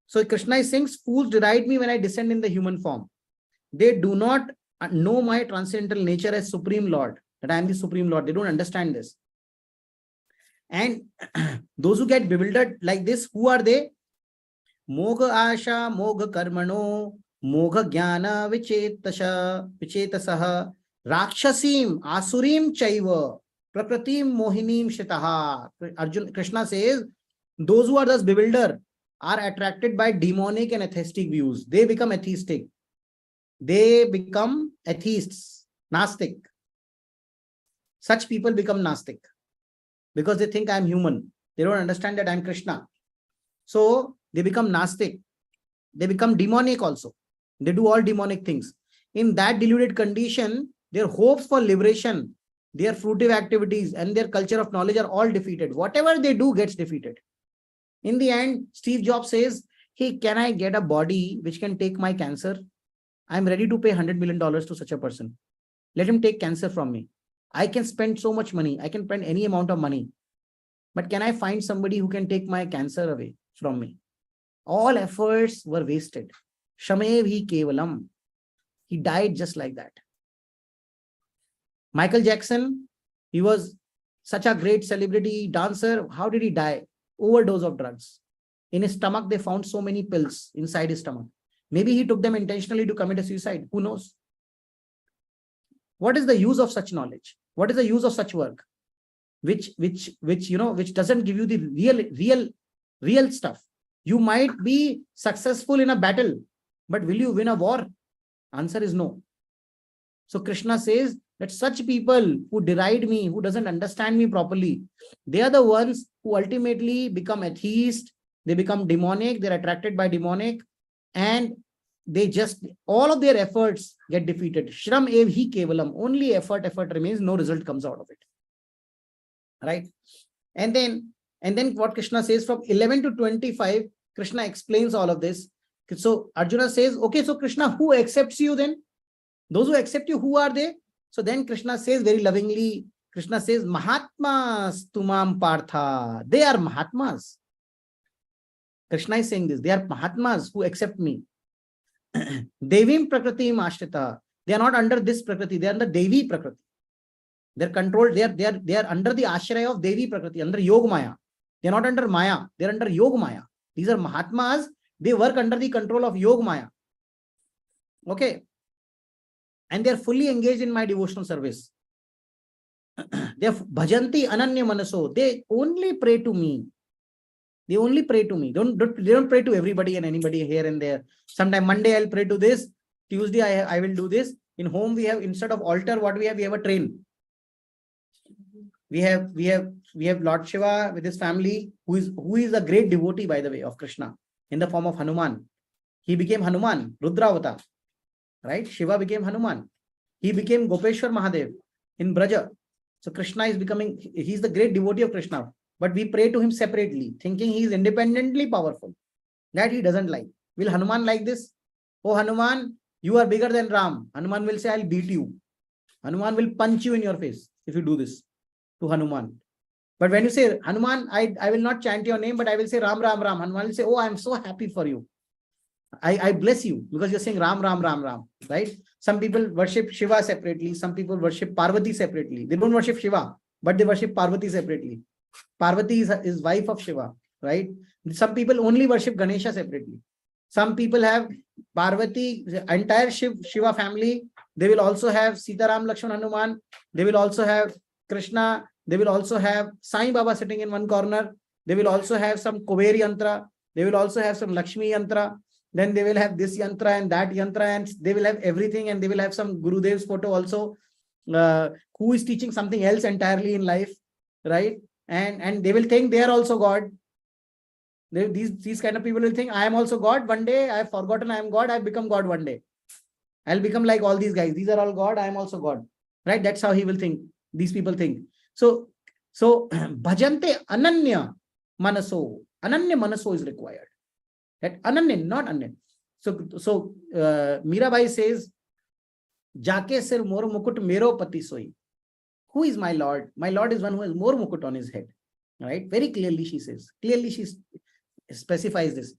So Krishna is saying, fools deride me when I descend in the human form. They do not know my transcendental nature as Supreme Lord, that I am the Supreme Lord. They don't understand this. And those who get bewildered like this, who are they? Moga Asha, Moga Karmano, Moga Jnana, Vichetasah, Rakshasim, Asurim Chaiva, Prakratim Mohinim Shitaha. Arjun Krishna says, those who are thus bewildered are attracted by demonic and atheistic views. They become atheistic. They become atheists, Nastic. Such people become Nastic because they think I am human. They don't understand that I am Krishna. So they become Nastic. They become demonic also. They do all demonic things. In that deluded condition, their hopes for liberation, their fruitive activities, and their culture of knowledge are all defeated. Whatever they do gets defeated. In the end, Steve Jobs says, hey, can I get a body which can take my cancer? I'm ready to pay $100 million to such a person. Let him take cancer from me. I can spend so much money. I can spend any amount of money. But can I find somebody who can take my cancer away from me? All efforts were wasted. Shamev hi kevalam. He died just like that. Michael Jackson, he was such a great celebrity dancer. How did he die? Overdose of drugs. In his stomach, they found so many pills inside his stomach. Maybe he took them intentionally to commit a suicide. Who knows? What is the use of such knowledge? What is the use of such work? Which doesn't give you the real stuff. You might be successful in a battle, but will you win a war? Answer is no. So Krishna says that such people who deride me, who doesn't understand me properly, they are the ones who ultimately become atheist. They become demonic. They're attracted by demonic. And they just, all of their efforts get defeated. Shram ev hi kevalam. Only effort remains, no result comes out of it. Right? And then what Krishna says from 11 to 25, Krishna explains all of this. So Arjuna says, okay, so Krishna, who accepts you then? Those who accept you, who are they? So then Krishna says very lovingly, Krishna says, Mahatmas tumam partha. They are Mahatmas. Krishna is saying this. They are Mahatmas who accept me. Devim Prakriti Ashrita. They are not under this Prakriti. They are under Devi Prakriti. They're controlled. They are under the Ashraya of Devi Prakriti, under Yoga Maya. They're not under Maya. They're under Yoga Maya. These are Mahatmas. They work under the control of Yoga Maya. Okay. And they're fully engaged in my devotional service. They're Bhajanti Ananya Manaso. They only pray to me. They only pray to me. They don't pray to everybody and anybody here and there. Sometime Monday I'll pray to this. Tuesday I will do this. In home we have, instead of altar, what we have a train. We have Lord Shiva with his family, who is a great devotee, by the way, of Krishna, in the form of Hanuman. He became Hanuman, Rudravata. Right? Shiva became Hanuman. He became Gopeshwar Mahadev in Braja. So Krishna is becoming, he's the great devotee of Krishna. But we pray to him separately, thinking he is independently powerful. That he doesn't like. Will Hanuman like this? Oh Hanuman, you are bigger than Ram. Hanuman will say, I'll beat you. Hanuman will punch you in your face if you do this to Hanuman. But when you say, Hanuman, I will not chant your name, but I will say Ram, Ram, Ram. Hanuman will say, oh, I'm so happy for you. I bless you because you're saying Ram, Ram, Ram, Ram. Right? Some people worship Shiva separately. Some people worship Parvati separately. They don't worship Shiva, but they worship Parvati separately. Parvati is wife of Shiva, right? Some people only worship Ganesha separately. Some people have Parvati, entire Shiva family. They will also have Sitaram, Lakshman, Hanuman. They will also have Krishna. They will also have Sai Baba sitting in one corner. They will also have some Koveri yantra. They will also have some Lakshmi yantra. Then they will have this yantra and that yantra, and they will have everything, and they will have some Gurudev's photo also, who is teaching something else entirely in life, right? And they will think they are also God. These kind of people will think, I am also God. One day I have forgotten I am God. I have become God one day. I'll become like all these guys. These are all God. I am also God. Right? That's how he will think. These people think. So bhajante ananya manaso. Ananya manaso is required. That ananya, not ananya. So Mirabai says, Jake sir mor mukut mero pati soi. Who is my Lord? My Lord is one who has more mukut on his head. Right? Very clearly she says. Clearly she specifies this.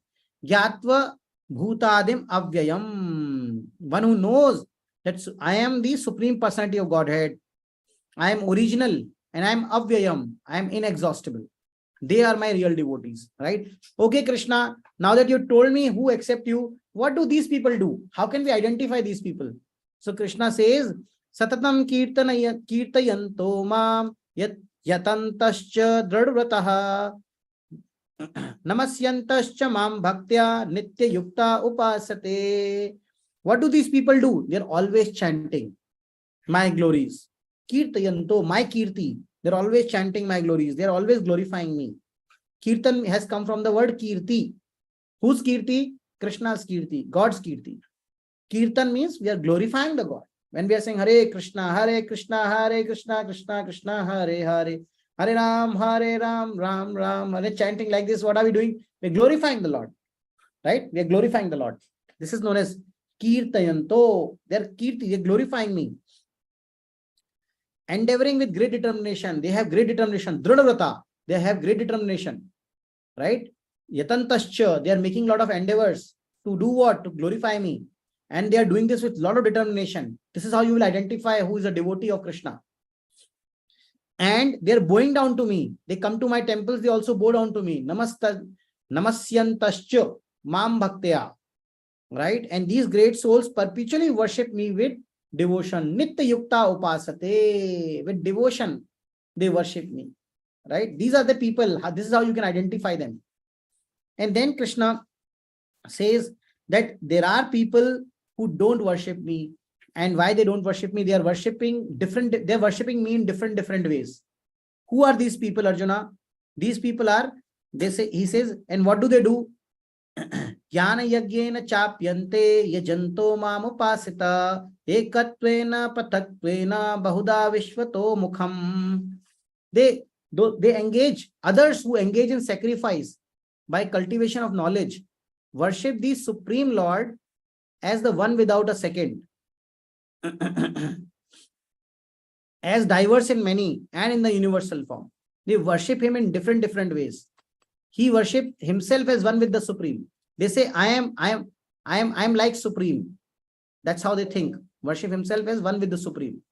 Gyatva bhutadim avyayam. One who knows that I am the Supreme Personality of Godhead. I am original and I am avyayam. I am inexhaustible. They are my real devotees, right? Okay, Krishna, now that you told me who accept you, what do these people do? How can we identify these people? So Krishna says, Satatam kirtayanto mam yatantascha dradvrataha namasyantascha mam bhaktya nitya yukta upasate. What do these people do? They are always chanting my glories. Kirtayanto, my kirti. They're always chanting my glories. They're always glorifying me. Kirtan has come from the word kirti. Whose kirti? Krishna's kirti, God's kirti. Kirtan means we are glorifying the God. When we are saying Hare Krishna, Hare Krishna, Hare Krishna, Krishna Krishna, Hare Hare, Hare Ram, Ram Ram, Hare, chanting like this, what are we doing? We're glorifying the Lord, right? We are glorifying the Lord. This is known as Kirtayanto. They're kirti, they're glorifying me. Endeavoring with great determination. They have great determination. Dhradavrata. They have great determination. Right? Yatantascha. They are making a lot of endeavors to do what? To glorify me. And they are doing this with a lot of determination. This is how you will identify who is a devotee of Krishna. And they are bowing down to me. They come to my temples. They also bow down to me. Namasyantascha mam bhaktya. Right? And these great souls perpetually worship me with devotion. Nitya yukta upasate. With devotion, they worship me. Right? These are the people. This is how you can identify them. And then Krishna says that there are people who don't worship me. And why they don't worship me? They are worshipping different. They're worshiping me in different ways. Who are these people, Arjuna? These people are, they say, he says, and what do they do? Jnana yagyena chapyante yajanto mamupasita ekatvena pataktvena bahuda vishvato mukham. They engage, others who engage in sacrifice by cultivation of knowledge, worship the Supreme Lord as the one without a second, as diverse in many and in the universal form. They worship him in different ways. He worshipped himself as one with the Supreme. They say, I am like Supreme. That's how they think. Worship himself as one with the Supreme.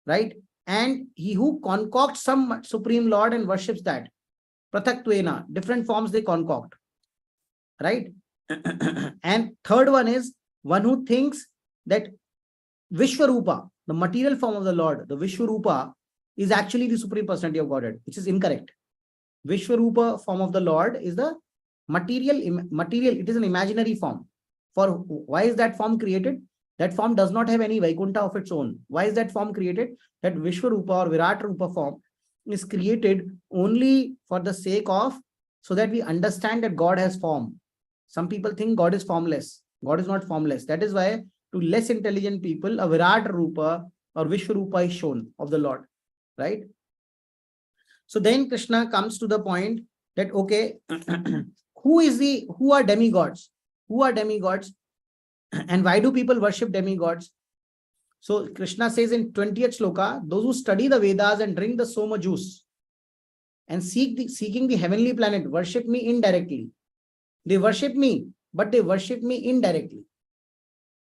Right? And he who concocts some Supreme Lord and worships that. Prathaktvena, different forms they concoct. Right? And third one is one who thinks that Vishwarupa, the material form of the Lord, the Vishwarupa, is actually the Supreme Personality of Godhead, which is incorrect. Vishwarupa form of the Lord is the material, it is an imaginary form. For why is that form created? That form does not have any Vaikuntha of its own. Why is that form created? That Vishwarupa or Virat Rupa form is created only for the sake of, so that we understand that God has form. Some people think God is formless. God is not formless. That is why to less intelligent people, a Virat Rupa or Vishwarupa is shown of the Lord. Right? So then Krishna comes to the point that, okay, who are demigods? Who are demigods? And why do people worship demigods? So Krishna says in 20th sloka, those who study the Vedas and drink the Soma juice and seeking the heavenly planet worship me indirectly. They worship me, but they worship me indirectly.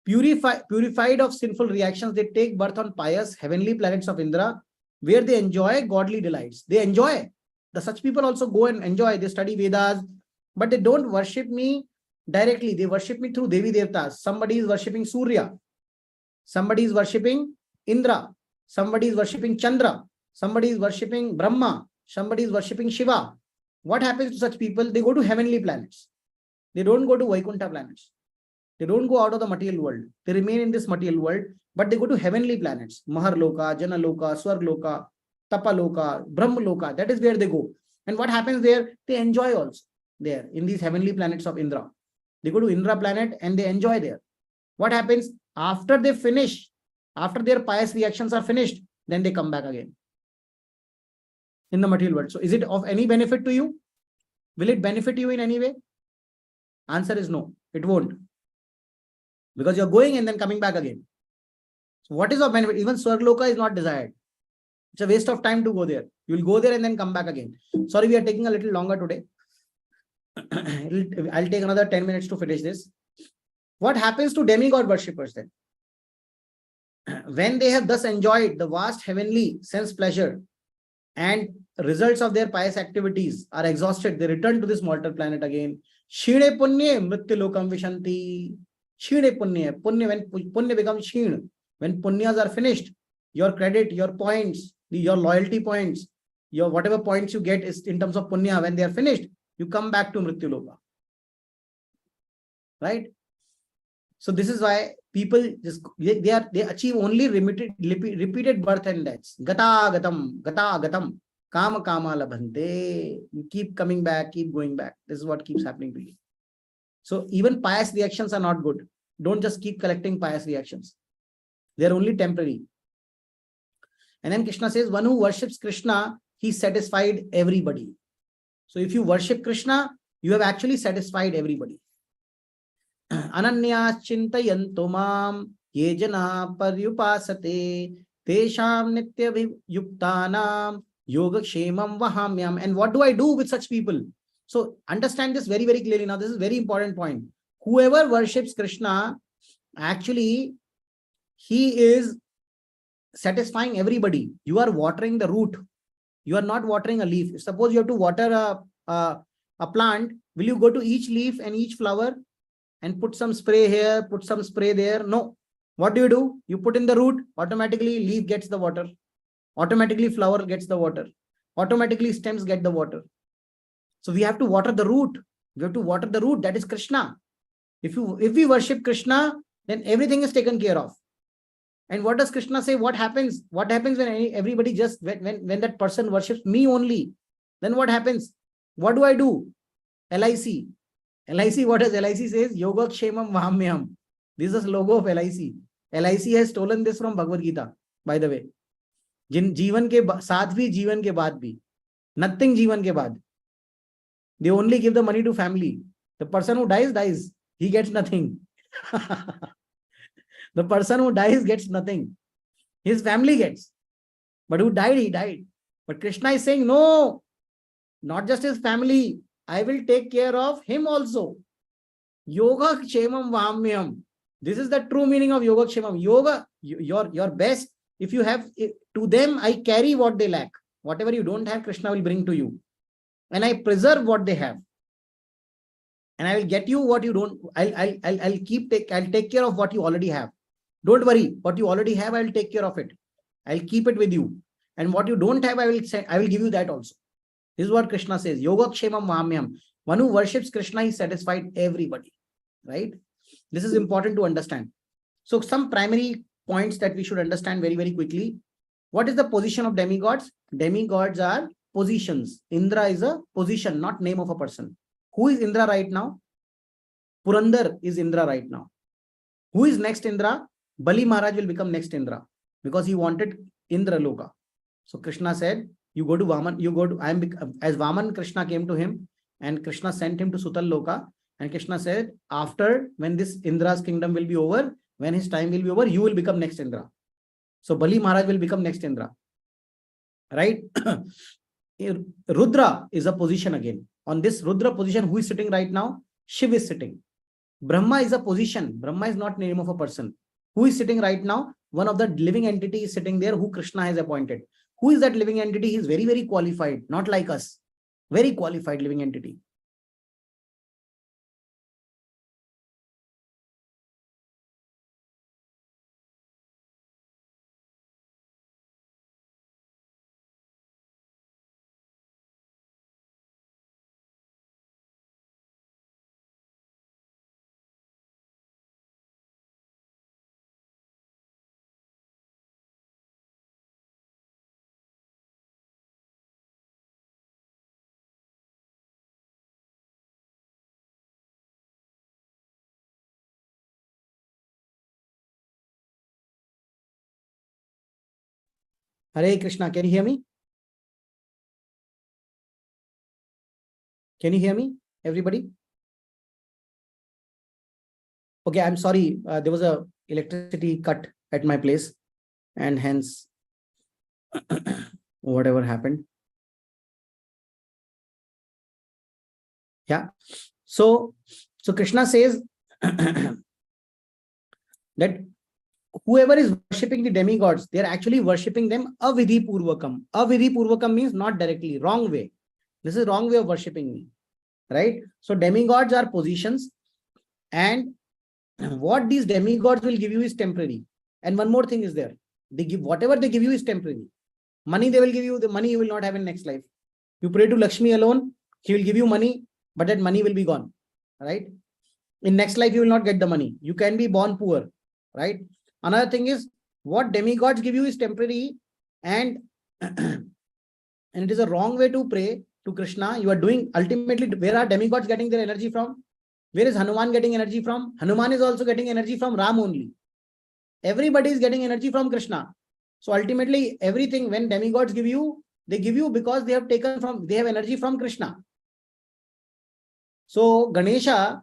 Purified of sinful reactions, they take birth on pious heavenly planets of Indra, where they enjoy godly delights. They enjoy. Such people also go and enjoy. They study Vedas, but they don't worship me directly. They worship me through Devi Devtas. Somebody is worshipping Surya. Somebody is worshipping Indra. Somebody is worshipping Chandra. Somebody is worshipping Brahma. Somebody is worshipping Shiva. What happens to such people? They go to heavenly planets. They don't go to Vaikuntha planets. They don't go out of the material world. They remain in this material world, but they go to heavenly planets. Maharloka, Janaloka, Swargloka, Tapaloka, Brahmaloka. That is where they go. And what happens there? They enjoy also there in these heavenly planets of Indra. They go to Indra planet and they enjoy there. What happens? After they finish, after their pious reactions are finished, then they come back again in the material world. So is it of any benefit to you? Will it benefit you in any way? Answer is no, it won't. Because you're going and then coming back again. So what is of benefit? Even Swargloka is not desired. It's a waste of time to go there. You will go there and then come back again. Sorry, we are taking a little longer today. I'll take another 10 minutes to finish this. What happens to demigod worshippers then? When they have thus enjoyed the vast heavenly sense pleasure and results of their pious activities are exhausted, they return to this mortal planet again. Shine punya mrityu lokam vishanti. Shine punya. Punya, when punya becomes shin, when punyas are finished, your credit, your points, your loyalty points, your whatever points you get is in terms of punya, when they are finished, you come back to mrityu loka. Right? So this is why people just they achieve only repeated birth and deaths. Gata gatam, kama labhante. You keep coming back, keep going back. This is what keeps happening to you. So even pious reactions are not good. Don't just keep collecting pious reactions. They are only temporary. And then Krishna says, one who worships Krishna, he satisfied everybody. So if you worship Krishna, you have actually satisfied everybody. Ananya chintayanto mam ye jana paryupasate tesham nitya yuktanam yogakshemam vahamyam. And what do I do with such people? So understand this very, very clearly. Now, this is a very important point. Whoever worships Krishna, actually, he is satisfying everybody. You are watering the root. You are not watering a leaf. Suppose you have to water a plant. Will you go to each leaf and each flower and put some spray here, put some spray there? No. What do? You put in the root, automatically leaf gets the water. Automatically flower gets the water. Automatically stems get the water. So we have to water the root. We have to water the root. That is Krishna. If we worship Krishna, then everything is taken care of. And what does Krishna say? What happens? What happens when everybody just, when that person worships me only? Then what happens? What do I do? LIC. LIC, what does LIC says? Yoga Kshemam Vahamyam. This is the logo of LIC. LIC has stolen this from Bhagwad Gita, by the way. Jin जीवन के साथ भी जीवन के बाद भी. Nothing जीवन के बाद. They only give the money to family. The person who dies. He gets nothing. The person who dies gets nothing. His family gets. But who died, he died. But Krishna is saying, no, not just his family. I will take care of him also. Yoga Kshemam Vahamyam. This is the true meaning of Yoga Kshemam. Yoga, your best. If you have, to them, I carry what they lack. Whatever you don't have, Krishna will bring to you. And I preserve what they have. And I will get you what you don't. I'll take care of what you already have. Don't worry. What you already have, I will take care of it. I'll keep it with you. And what you don't have, I will give you that also. This is what Krishna says. Yoga Kshemam Vahamyam. One who worships Krishna, he satisfied everybody. Right? This is important to understand. So some primary points that we should understand very, very quickly. What is the position of demigods? Demigods are positions. Indra is a position, not name of a person. Who is Indra right now? Purandar is Indra right now. Who is next Indra? Bali Maharaj will become next Indra because he wanted Indra Loka. So Krishna said, you go to Vaman, as Vaman, Krishna came to him and Krishna sent him to Sutal Loka. And Krishna said, after, when this Indra's kingdom will be over, when his time will be over, you will become next Indra. So Bali Maharaj will become next Indra. Right? Rudra is a position again. On this Rudra position, who is sitting right now? Shiv is sitting. Brahma is a position. Brahma is not the name of a person. Who is sitting right now? One of the living entity is sitting there who Krishna has appointed. Who is that living entity? He is very, very qualified, not like us. Very qualified living entity. Hare Krishna. Can you hear me? Can you hear me, everybody? Okay, I'm sorry. There was a electricity cut at my place and hence whatever happened. Yeah. So Krishna says that whoever is worshipping the demigods, they are actually worshipping them avidhi purvakam. Avidhi purvakam means not directly, wrong way. This is wrong way of worshipping me, right? So demigods are positions, and what these demigods will give you is temporary. And one more thing is there. They give whatever they give you is temporary. Money they will give you, the money you will not have in next life. You pray to Lakshmi alone, he will give you money, but that money will be gone, right? In next life, you will not get the money. You can be born poor, right? Another thing is what demigods give you is temporary, and and it is a wrong way to pray to Krishna. You are doing ultimately, where are demigods getting their energy from? Where is Hanuman getting energy from? Hanuman is also getting energy from Ram only. Everybody is getting energy from Krishna. So ultimately, everything when demigods give you, they give you because they have taken from, they have energy from Krishna. So Ganesha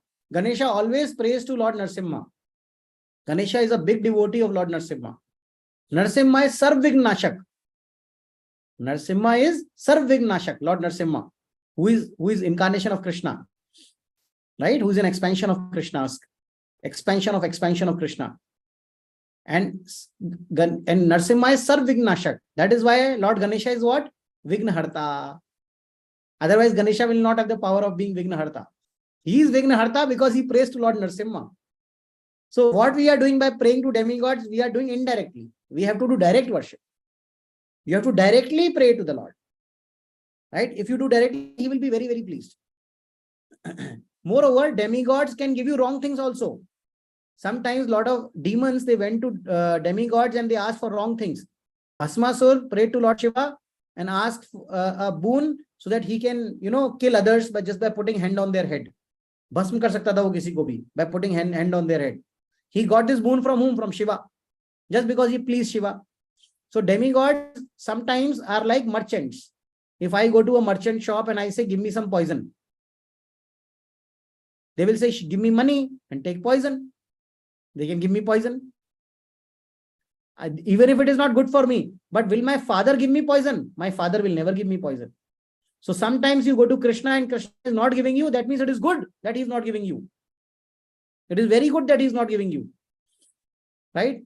always prays to Lord Narasimha. Ganesha is a big devotee of Lord Narasimha. Narasimha is Sarvvignashak. Narasimha is Sarvvignashak, Lord Narasimha, who is incarnation of Krishna, right? Who is an expansion of Krishna's expansion of Krishna. And Narasimha is Sarvvignashak. That is why Lord Ganesha is what? Vignaharta. Otherwise, Ganesha will not have the power of being Vignaharta. He is Vignaharta because he prays to Lord Narasimha. So what we are doing by praying to demigods, we are doing indirectly. We have to do direct worship. You have to directly pray to the Lord, right? If you do directly, he will be very, very pleased. Moreover, demigods can give you wrong things also. Sometimes a lot of demons, they went to demigods and they asked for wrong things. Bhasmasur prayed to Lord Shiva and asked a boon so that he can, kill others by just by putting hand on their head. Bhasm kar sakta tha wo kisi ko bhi by putting hand on their head. He got this boon from whom? From Shiva. Just because he pleased Shiva. So demigods sometimes are like merchants. If I go to a merchant shop and I say, give me some poison, they will say, give me money and take poison. They can give me poison. Even if it is not good for me, but will my father give me poison? My father will never give me poison. So sometimes you go to Krishna and Krishna is not giving you. That means it is good that he is not giving you. It is very good that he is not giving you. Right?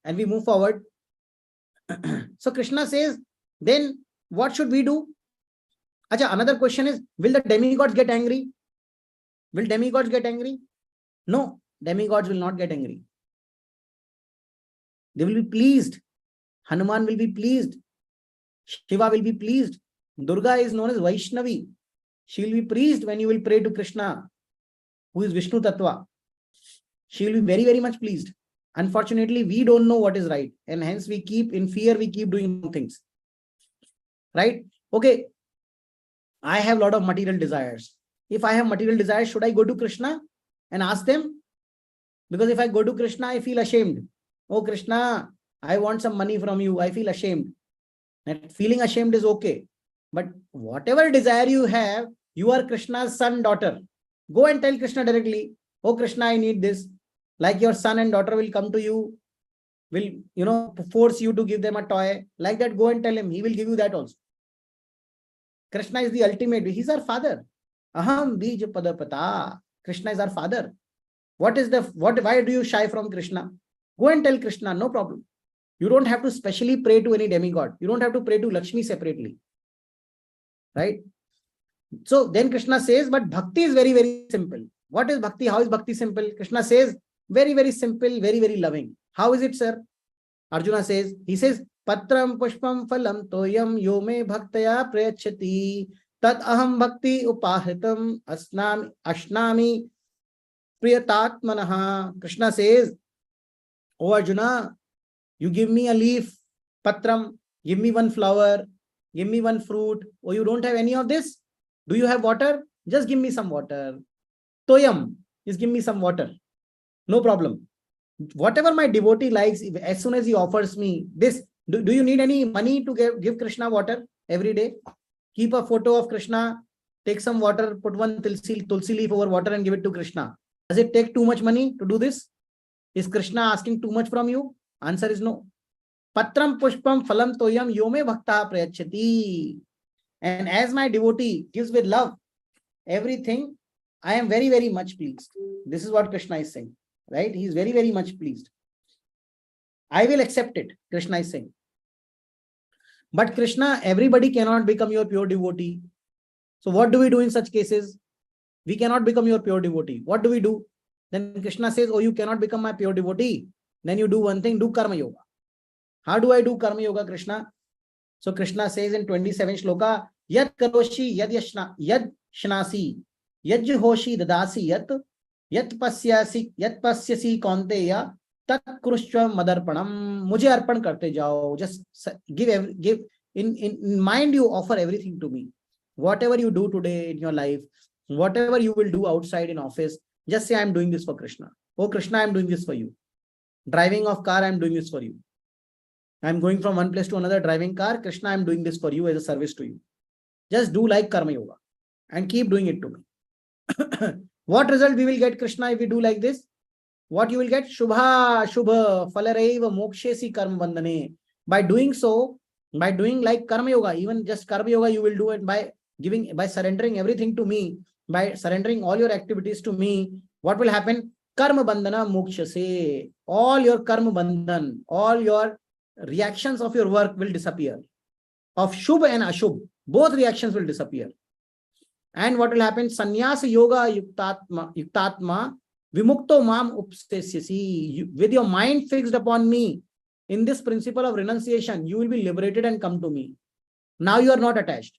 And we move forward. So Krishna says, then what should we do? Acha, another question is, will the demigods get angry? Will demigods get angry? No, demigods will not get angry. They will be pleased. Hanuman will be pleased. Shiva will be pleased. Durga is known as Vaishnavi. She will be pleased when you will pray to Krishna, who is Vishnu Tattva. She will be very, very much pleased. Unfortunately, we don't know what is right. And hence we keep in fear, we keep doing things. Right? Okay. I have a lot of material desires. If I have material desires, should I go to Krishna and ask them? Because if I go to Krishna, I feel ashamed. Oh, Krishna, I want some money from you. I feel ashamed. That feeling ashamed is okay. But whatever desire you have, you are Krishna's son, daughter. Go and tell Krishna directly, oh, Krishna, I need this. Like your son and daughter will come to you, will, force you to give them a toy. Like that, go and tell him. He will give you that also. Krishna is the ultimate. He's our father. Aham bij padapata. Krishna is our father. Why do you shy from Krishna? Go and tell Krishna, no problem. You don't have to specially pray to any demigod. You don't have to pray to Lakshmi separately. Right? So then Krishna says, but bhakti is very, very simple. What is bhakti? How is bhakti simple? Krishna says, very, very simple, very, very loving. How is it, sir? Arjuna says, he says, Patram pushpam phalam toyam yome bhaktaya prayachati tat aham bhakti upahitam ashnami priyatatmanaha. Krishna says, oh Arjuna, you give me a leaf, patram, give me one flower, give me one fruit. Oh, you don't have any of this? Do you have water? Just give me some water. Toyam, just give me some water. No problem. Whatever my devotee likes, as soon as he offers me this, do you need any money to give Krishna water every day? Keep a photo of Krishna, take some water, put one tulsi leaf over water and give it to Krishna. Does it take too much money to do this? Is Krishna asking too much from you? Answer is no. Patram pushpam phalam toyam yome bhakta prayachati. And as my devotee gives with love, everything, I am very, very much pleased. This is what Krishna is saying, right? He is very, very much pleased. I will accept it, Krishna is saying. But Krishna, everybody cannot become your pure devotee. So what do we do in such cases? We cannot become your pure devotee. What do we do? Then Krishna says, oh, you cannot become my pure devotee. Then you do one thing, do karma yoga. How do I do karma yoga, Krishna? So Krishna says in 27th shloka, Yad karoshi yad shnasi, yad juhoshi dadasi yat pasyasi kaunteya tat krushva madarpanam. Mujhe arpan karte jao. Just give in mind, you offer everything to me. Whatever you do today in your life, whatever you will do outside in office, just say, I am doing this for Krishna. Oh Krishna, I am doing this for you. Driving of car, I am doing this for you. I am going from one place to another driving car. Krishna, I am doing this for you as a service to you. Just do like karma yoga and keep doing it to me. What result we will get, Krishna, if we do like this? What you will get? Shubha, Shubha, Falaraiva, Mokshesi Karma Bandhane. By doing so, by doing like karma yoga, even just karma yoga, you will do it by surrendering everything to me, by surrendering all your activities to me. What will happen? Karma bandhana moksha se. All your karma bandhan, all your reactions of your work will disappear. Of shubh and ashubh, both reactions will disappear. And what will happen? Sannyasa yoga yuktatma vimukto mam upstesyasi. With your mind fixed upon me, in this principle of renunciation, you will be liberated and come to me. Now you are not attached.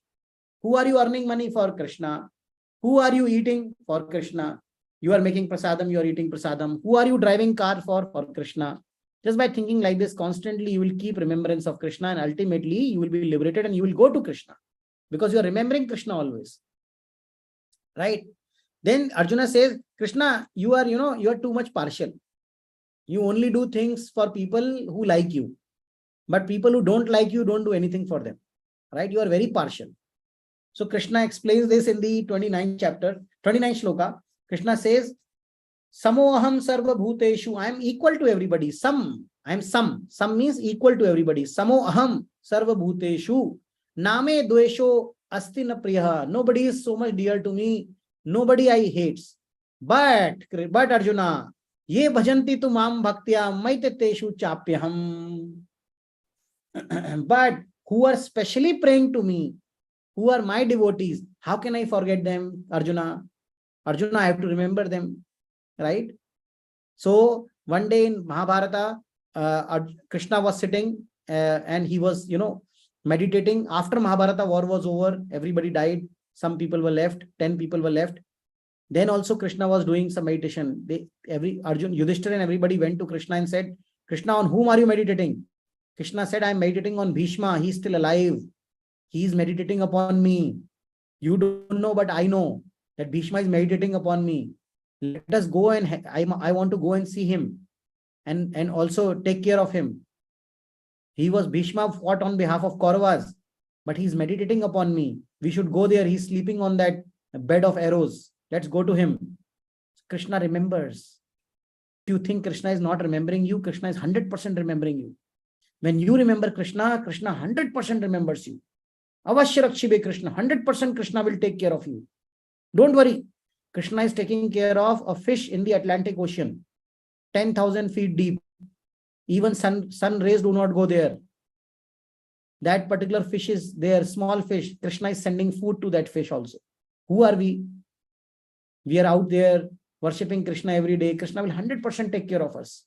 Who are you earning money for? Krishna. Who are you eating? For Krishna. You are making prasadam, you are eating prasadam. Who are you driving car for? For Krishna. Just by thinking like this constantly, you will keep remembrance of Krishna, and ultimately you will be liberated and you will go to Krishna because you are remembering Krishna always. Right? Then Arjuna says, Krishna, you are too much partial. You only do things for people who like you. But people who don't like you, don't do anything for them. Right? You are very partial. So Krishna explains this in the 29th chapter, 29th shloka. Krishna says, Samoham sarva bhuteshu. I am equal to everybody. I am some. Some means equal to everybody. Samoham sarva bhuteshu. Name dvesho asti na priyaha. Nobody is so much dear to me. Nobody I hates. But Arjuna, ye bhajanti tu mam bhaktya maiteteshu chapyaham. But who are specially praying to me, who are my devotees, how can I forget them, Arjuna? Arjuna, I have to remember them, right? So one day in Mahabharata, Krishna was sitting and he was, meditating. After Mahabharata war was over, everybody died. Some people were left, 10 people were left. Then also Krishna was doing some meditation. Arjuna, Yudhishthira and everybody went to Krishna and said, Krishna, on whom are you meditating? Krishna said, I am meditating on Bhishma. He is still alive. He is meditating upon me. You don't know, but I know that Bhishma is meditating upon me. Let us go and I want to go and see him and also take care of him. Bhishma fought on behalf of Kauravas, but he's meditating upon me. We should go there. He's sleeping on that bed of arrows. Let's go to him. Krishna remembers. If you think Krishna is not remembering you, Krishna is 100% remembering you. When you remember Krishna, Krishna 100% remembers you. Avashya Rakshibe Krishna, 100% Krishna will take care of you. Don't worry. Krishna is taking care of a fish in the Atlantic Ocean, 10,000 feet deep. Even sun rays do not go there. That particular fish is there, small fish. Krishna is sending food to that fish also. Who are we? We are out there worshipping Krishna every day. Krishna will 100% take care of us.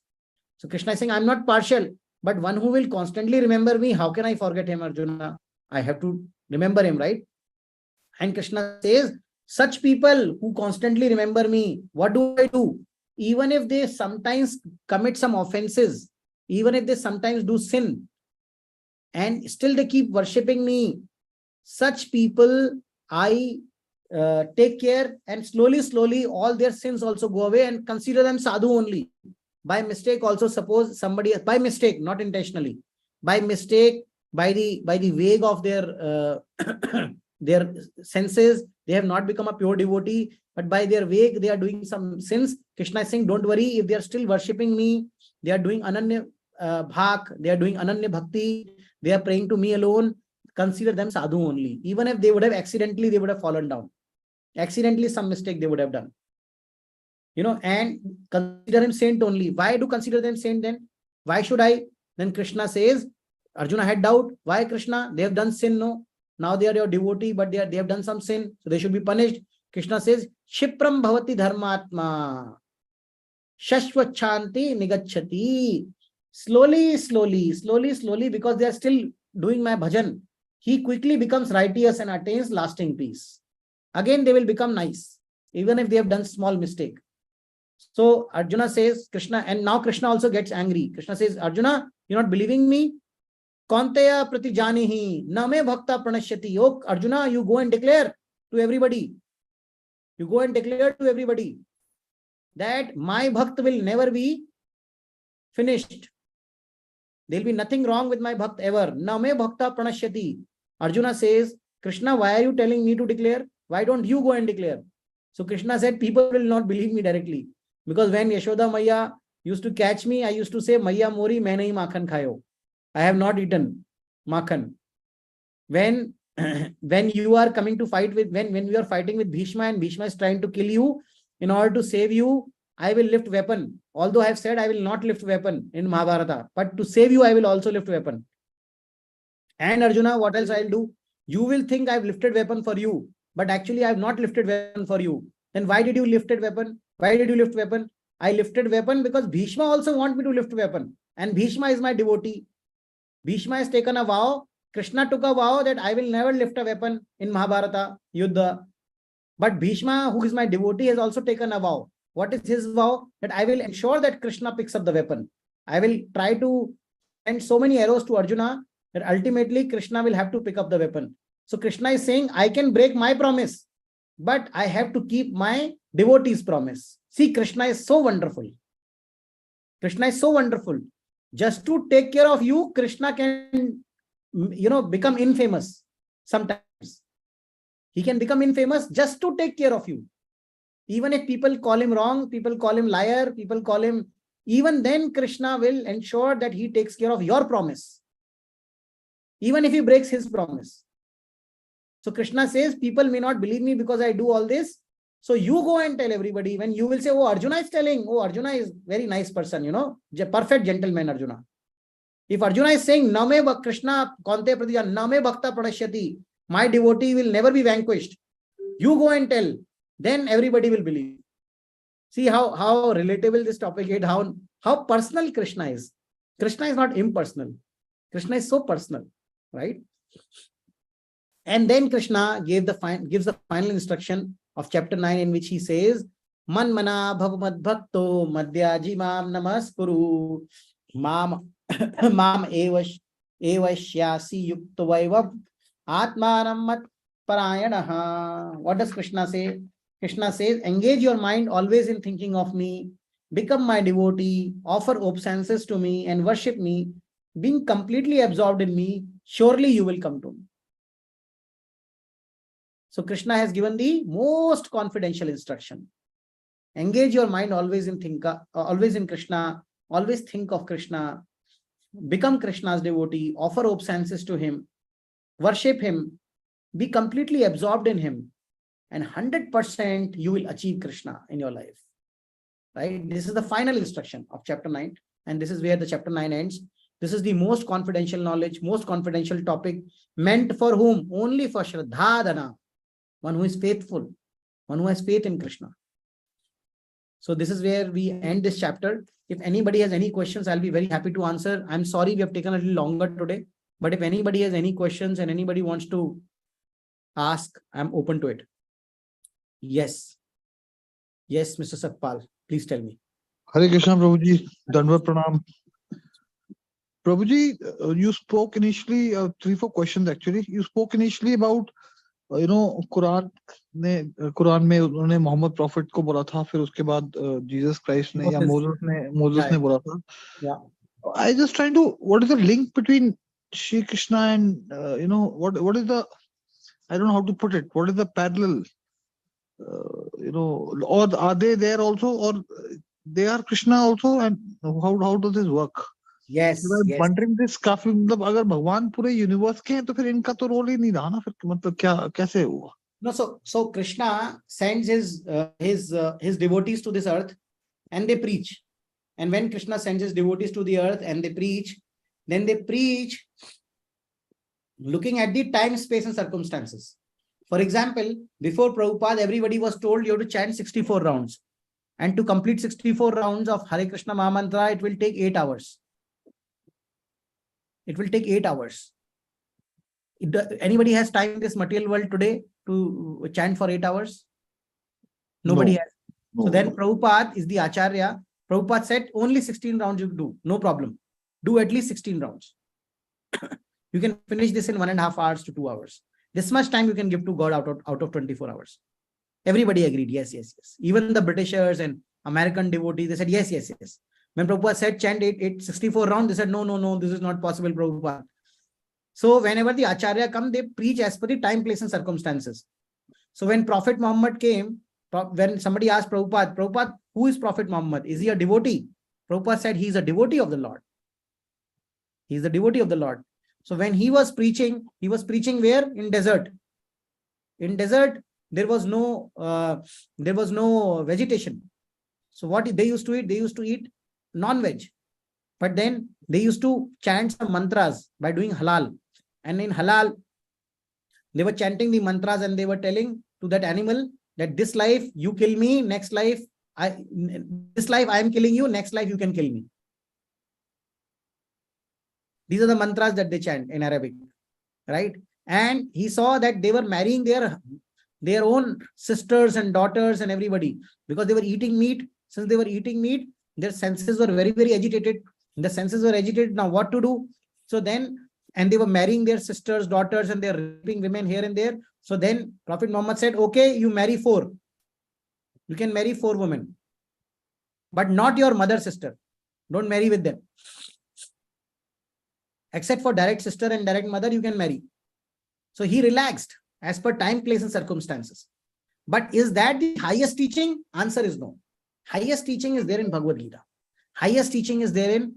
So Krishna is saying, I'm not partial, but one who will constantly remember me, how can I forget him, Arjuna? I have to remember him, right? And Krishna says, such people who constantly remember me, what do I do? Even if they sometimes commit some offenses, even if they sometimes do sin, and still they keep worshipping me, such people I take care, and slowly all their sins also go away, and consider them sadhu only. By mistake also, suppose somebody, by mistake, not intentionally, by mistake, by the vague of their their senses, they have not become a pure devotee, but by their vague, they are doing some sins. Krishna is saying, don't worry, if they are still worshipping me, they are doing ananya bhak, they are doing ananya bhakti, they are praying to me alone, consider them sadhu only. Even if they would have accidentally, they would have fallen down. Accidentally, some mistake they would have done. And consider him saint only. Why do consider them saint then? Why should I? Then Krishna says, Arjuna had doubt. Why, Krishna? They have done sin, no? Now they are your devotee, but they have done some sin, so they should be punished. Krishna says, Shipram bhavati dharmatma. Shashvachanti nigachati. Slowly, because they are still doing my bhajan, he quickly becomes righteous and attains lasting peace. Again, they will become nice, even if they have done small mistake. So Arjuna says, Krishna, and now Krishna also gets angry. Krishna says, Arjuna, you're not believing me? Kaunteya pratijanihi name bhakta pranashyati. Oh, Arjuna, you go and declare to everybody. You go and declare to everybody that my bhakt will never be finished. There will be nothing wrong with my bhakt ever. Name bhakta pranashyati. Arjuna says, Krishna, why are you telling me to declare? Why don't you go and declare? So Krishna said, people will not believe me directly. Because when Yashoda Maya used to catch me, I used to say, Maya Mori, maine hi makhan khayo. I have not eaten makhan. When you are coming to fight with, when you are fighting with Bhishma and Bhishma is trying to kill you, in order to save you, I will lift weapon. Although I have said I will not lift weapon in Mahabharata, but to save you, I will also lift weapon. And Arjuna, what else I'll do? You will think I've lifted weapon for you, but actually I have not lifted weapon for you. Then why did you lifted weapon? Why did you lift weapon? I lifted weapon because Bhishma also want me to lift weapon. And Bhishma is my devotee. Bhishma has taken a vow. Krishna took a vow that I will never lift a weapon in Mahabharata Yuddha. But Bhishma, who is my devotee, has also taken a vow. What is his vow? That I will ensure that Krishna picks up the weapon. I will try to send so many arrows to Arjuna that ultimately Krishna will have to pick up the weapon. So Krishna is saying, I can break my promise, but I have to keep my devotee's promise. See, Krishna is so wonderful. Krishna is so wonderful. Just to take care of you, Krishna can, become infamous sometimes. He can become infamous just to take care of you. Even if people call him wrong, people call him liar, people call him, even then Krishna will ensure that he takes care of your promise. Even if he breaks his promise. So Krishna says, people may not believe me because I do all this. So you go and tell everybody. When you will say, oh, Arjuna is telling, oh, Arjuna is very nice person, perfect gentleman, Arjuna. If Arjuna is saying, Name Krishna Kante Pratija, Name Bhakta Pranashyati, my devotee will never be vanquished. You go and tell, then everybody will believe. See how relatable this topic is, how personal Krishna is. Krishna is not impersonal. Krishna is so personal, right? And then Krishna gives the final instruction of chapter 9, in which he says, Man mana bhav bhakto madhyaji mam namaskuru mam evashyasi yukta vaivav atmanam mat parayanaha. What does Krishna say? Krishna says, engage your mind always in thinking of me, become my devotee, offer obeisances to me and worship me, being completely absorbed in me, surely you will come to me. So Krishna has given the most confidential instruction. Engage your mind always in Krishna, always think of Krishna, become Krishna's devotee, offer obeisances to him, worship him, be completely absorbed in him, and 100% you will achieve Krishna in your life. Right? This is the final instruction of chapter 9, and this is where the chapter 9 ends. This is the most confidential knowledge, most confidential topic, meant for whom? Only for Shraddhadana, one who is faithful, one who has faith in Krishna. So this is where we end this chapter. If anybody has any questions, I'll be very happy to answer. I'm sorry we have taken a little longer today, but if anybody has any questions and anybody wants to ask, I'm open to it. Yes. Yes, Mr. Satpal, please tell me. Hare Krishna, Prabhuji. Dandavat Pranam. Prabhuji, you spoke initially, 3-4 questions actually. You spoke initially about, Quran में उन्होंने Mohammad profit को बोला था, फिर उसके बाद Jesus Christ ने या मोसेस ने बोला था. I just trying to, what is the link between Shri Krishna and what is the, I don't know how to put it, what is the parallel, or are they there also, or they are Krishna also, and how does this work? Yes, yes. Wondering this, काफी मतलब अगर भगवान पूरे universe के हैं तो फिर इनका तो रोल ही नहीं रहा ना, फिर मतलब क्या कैसे हुआ? No, so Krishna sends his devotees to this earth, and they preach. And when Krishna sends his devotees to the earth and they preach, then they preach looking at the time, space, and circumstances. For example, before Prabhupada, everybody was told you have to chant 64 rounds. And to complete 64 rounds of Hare Krishna Mahamantra, it will take 8 hours. It will take 8 hours. Anybody has time in this material world today to chant for 8 hours? Nobody has. So then Prabhupada is the Acharya. Prabhupada said only 16 rounds you do. No problem. Do at least 16 rounds. You can finish this in 1.5 hours to 2 hours. This much time you can give to God out of 24 hours. Everybody agreed. Yes, yes, yes. Even the Britishers and American devotees, they said, yes, yes, yes. When Prabhupada said chant 64 rounds, they said, no, no, no, this is not possible, Prabhupada. So whenever the Acharya come, they preach as per the time, place, and circumstances. So when Prophet Muhammad came, when somebody asked Prabhupada, Prabhupada, who is Prophet Muhammad? Is he a devotee? Prabhupada said he is a devotee of the Lord. He is the devotee of the Lord. So when he was preaching where? In desert. In desert, there was no vegetation. So what they used to eat? They used to eat non-veg. But then they used to chant some mantras by doing halal. And in halal, they were chanting the mantras and they were telling to that animal that this life you kill me, next life I am killing you, next life you can kill me. These are the mantras that they chant in Arabic, right? And he saw that they were marrying their own sisters and daughters and everybody because they were eating meat. Since they were eating meat, their senses were very, very agitated. The senses were agitated. Now what to do? So then, and they were marrying their sisters, daughters, and they're raping women here and there. So then Prophet Muhammad said, okay, you marry 4. You can marry 4 women, but not your mother, sister. Don't marry with them. Except for direct sister and direct mother, you can marry. So he relaxed as per time, place, and circumstances. But is that the highest teaching? Answer is no. Highest teaching is there in Bhagwad Gita. Highest teaching is there in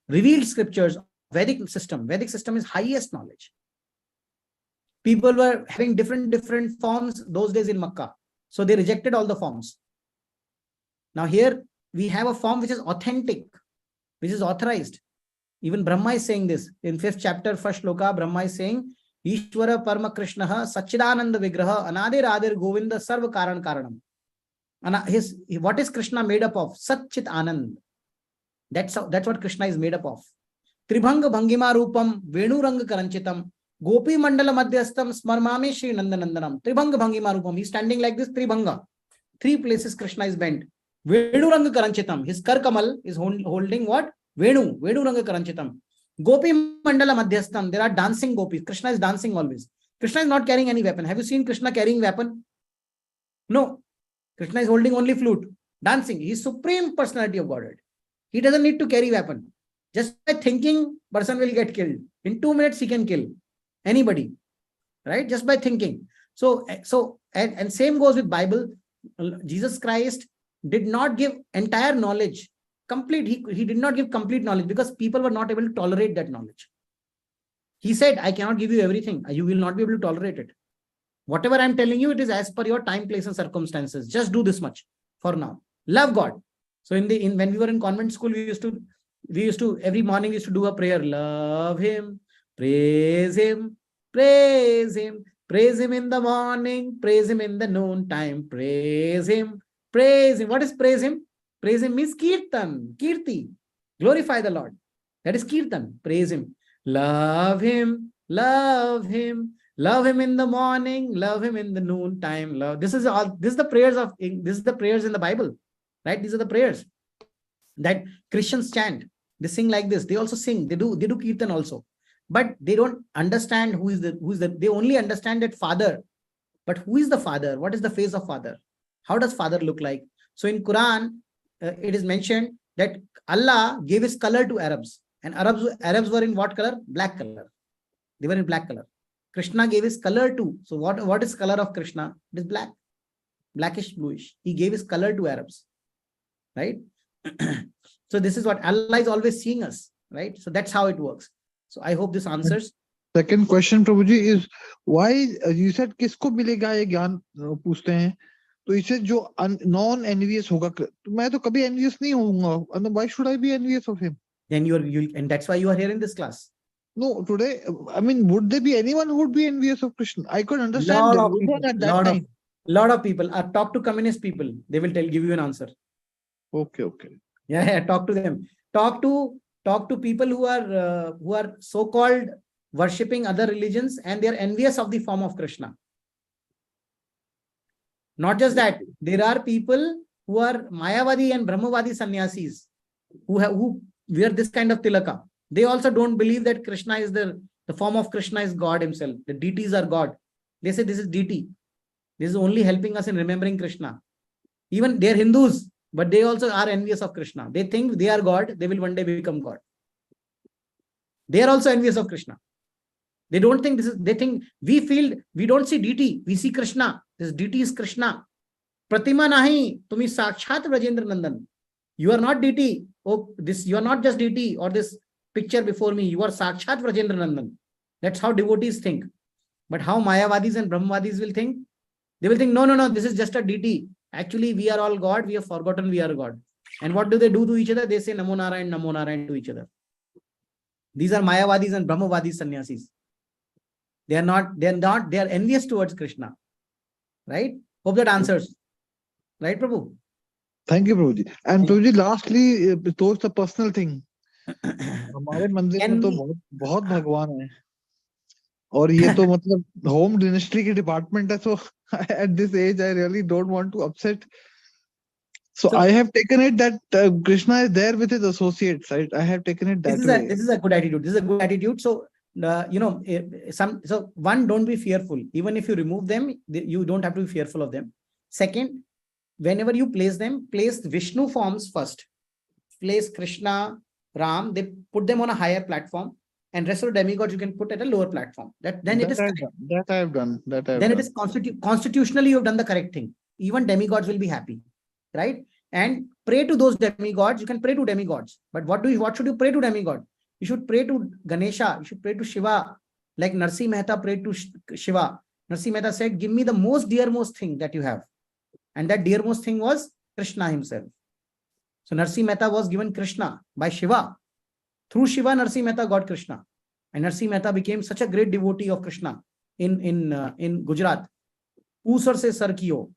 revealed scriptures, Vedic system. Vedic system is highest knowledge. People were having different forms those days in Makkah. So they rejected all the forms. Now here we have a form which is authentic, which is authorized. Even Brahma is saying this. In 5th chapter, 1st shloka, Brahma is saying, Ishvara Parma Krishnaha Sachidananda Vigraha Anadir Adir Govinda Sarva Karan Karanam. What is Krishna made up of? Satchit Anand. That's what Krishna is made up of. Tribhanga Bhangima Rupam Venuranga Karanchitam Gopi Mandala Madhyastam Smarmame Shri Nandanandanam. Tribhanga Bhangima Rupam. He's standing like this, Tribhanga. 3 places Krishna is bent. Venuranga Karanchitam. His Karkamal is holding what? Venuranga Karanchitam. Gopi Mandala Madhyastam. There are dancing gopis. Krishna is dancing always. Krishna is not carrying any weapon. Have you seen Krishna carrying weapon? No. Krishna is holding only flute, dancing. He is Supreme Personality of Godhead. He doesn't need to carry weapon. Just by thinking, person will get killed. In 2 minutes, he can kill anybody, right? Just by thinking. So same goes with Bible. Jesus Christ did not give entire knowledge. He did not give complete knowledge because people were not able to tolerate that knowledge. He said, I cannot give you everything. You will not be able to tolerate it. Whatever I'm telling you, it is as per your time, place, and circumstances. Just do this much for now. Love God. So when we were in convent school, we used to every morning we used to do a prayer. Love Him, praise Him, praise Him, praise Him in the morning, praise Him in the noon time, praise Him, praise Him. What is praise Him? Praise Him means kirtan, kirti. Glorify the Lord. That is kirtan. Praise Him. Love Him, love Him. Love Him in the morning, love Him in the noon time. This is the prayers in the Bible, right? These are the prayers that Christians chant. They sing like this. They also sing. They do kirtan also, but they don't understand who is the. They only understand that Father, but who is the Father? What is the face of Father? How does Father look like? So in Quran, it is mentioned that Allah gave His color to Arabs, and Arabs were in what color? Black color. They were in black color. Krishna gave his color too. So what is color of Krishna? It is black, blackish, bluish. He gave his color to Arabs, right? So this is what Allah is always seeing us, right? So that's how it works. So I hope this answers. Second question, Prabhuji, is why you said किसको मिलेगा ये ज्ञान पूछते हैं, तो इसे जो non envious होगा, तो मैं तो कभी envious नहीं होऊंगा, and why should I be envious of him? Then and that's why you are here in this class. No, today, I mean, would there be anyone who would be envious of Krishna? I could understand Lot of Duryodhana people, at that time. lot of people are talk to communist people. They will give you an answer. Okay. Yeah, talk to them. Talk to people who are so-called worshipping other religions and they are envious of the form of Krishna. Not just that, there are people who are Mayavadi and Brahmavadi sannyasis who wear this kind of tilaka. They also don't believe that Krishna is the form of Krishna is God himself. The deities are God. They say this is deity. This is only helping us in remembering Krishna. Even they are Hindus, but they also are envious of Krishna. They think they are God. They will one day become God. They are also envious of Krishna. They don't think this is, they think we don't see deity. We see Krishna. This deity is Krishna. Pratima nahi, tumi sakshat Vrajendra Nandan. You are not deity. Oh, you are not just deity or this picture before me. You are sakshat Vrajendra Nandan. That's how devotees think. But how Mayavadis and Brahmavadis will think? They will think, no, this is just a deity. Actually, we are all God. We have forgotten we are God. And what do they do to each other? They say Namo Narayan to each other. These are Mayavadis and Brahmavadis sannyasis. They are envious towards Krishna. Right? Hope that answers. Right, Prabhu? Thank you, Prabhuji. And Prabhuji, lastly, towards the personal thing. हमारे मंदिर में तो बहुत भगवान है और ये तो मतलब होम डिनेस्ट्री की डिपार्टमेंट है, so at this age I really don't want to upset. So I have taken it that Krishna is there with his associates. I have taken it that way. This is a good attitude. This is a good attitude. So so one, don't be fearful. Even if you remove them, you don't have to be fearful of them. Second, whenever you place them, place Vishnu forms first. Place Krishna, Ram, they put them on a higher platform, and rest of the demigods you can put at a lower platform. That I have done. It is constitutionally you have done the correct thing. Even demigods will be happy, right? And pray to those demigods. You can pray to demigods, but what should you pray to demigod? You should pray to Ganesha. You should pray to Shiva, like Narsi Mehta prayed to Shiva. Narsi Mehta said, "Give me the most dearmost thing that you have," and that dearmost thing was Krishna himself. So Narsi Mehta was given Krishna by Shiva. Through Shiva, Narsi Mehta got Krishna. And Narsi Mehta became such a great devotee of Krishna in Gujarat. Usar se sar kiyo.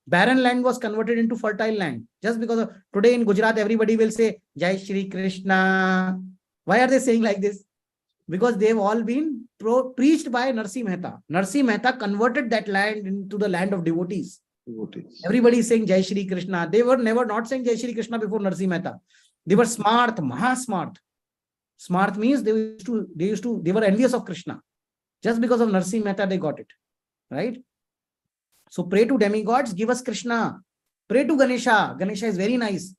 Barren land was converted into fertile land. Just because of today in Gujarat, everybody will say, Jai Shri Krishna. Why are they saying like this? Because they've all been preached by Narsi Mehta. Narsi Mehta converted that land into the land of devotees. Everybody is saying Jai Shri Krishna. They were never not saying Jai Shri Krishna before Narsi Mehta. They were smart, maha smart. Smart means they were envious of Krishna. Just because of Narsi Mehta, they got it. Right? So pray to demigods, give us Krishna. Pray to Ganesha. Ganesha is very nice.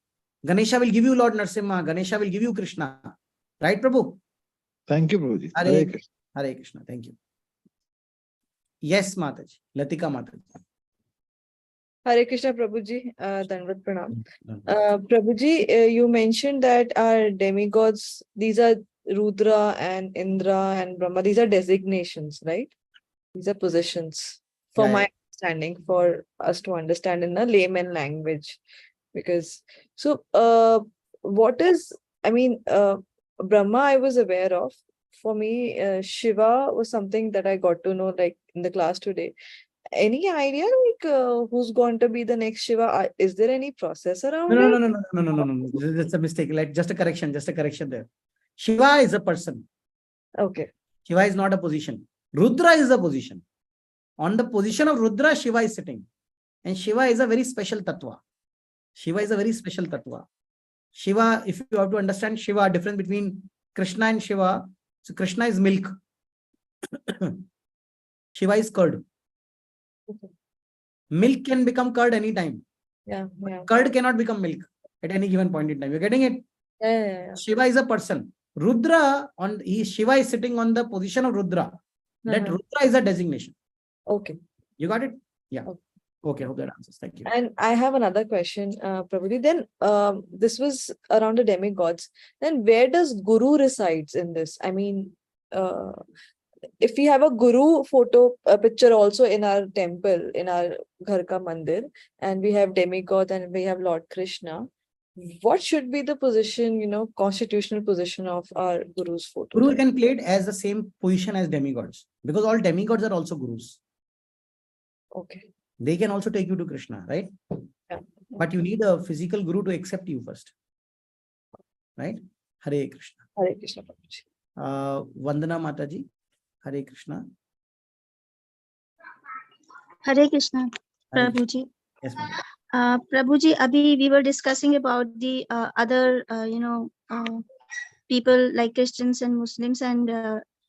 Ganesha will give you Lord Narsimha. Ganesha will give you Krishna. Right, Prabhu? Thank you, Prabhuji. Hare Krishna. Thank you. Yes, Mataji. Latika Mataji. Hare Krishna, Prabhuji. Dandavat Pranam. Prabhuji, you mentioned that our demigods, these are Rudra and Indra and Brahma, these are designations, right? These are positions. For my understanding, for us to understand in a layman language. Because, so, what is, Brahma I was aware of. For me, Shiva was something that I got to know like in the class today. Any idea like who's going to be the next Shiva? Is there any process around it? No. That's a mistake. Like just a correction there. Shiva is a person. Okay. Shiva is not a position. Rudra is a position. On the position of Rudra, Shiva is sitting. And Shiva is a very special tattva. Shiva, if you have to understand Shiva, difference between Krishna and Shiva. So Krishna is milk. Shiva is curd. Okay. Milk can become curd anytime. Yeah. Curd cannot become milk at any given point in time. You're getting it? Yeah. Shiva is a person. Rudra, Shiva is sitting on the position of Rudra. That Rudra is a designation. Okay. You got it? Yeah. Okay, hope that answers. Thank you. And I have another question, Prabhuji. Then this was around the demigods. Then where does Guru resides in this? I mean, if we have a guru photo picture also in our temple, in our Ghar ka Mandir, and we have demigod and we have Lord Krishna, what should be the position, constitutional position of our guru's photo? Guru can play it as the same position as demigods, because all demigods are also gurus. Okay. They can also take you to Krishna, right? Yeah. But you need a physical guru to accept you first, right? Hare Krishna. Hare Krishna Prabhuji. Vandana Mataji. Hare Krishna. Hare Krishna, Hare Prabhuji. Yes, ma'am. Prabhuji, abhi we were discussing about the other, people like Christians and Muslims, and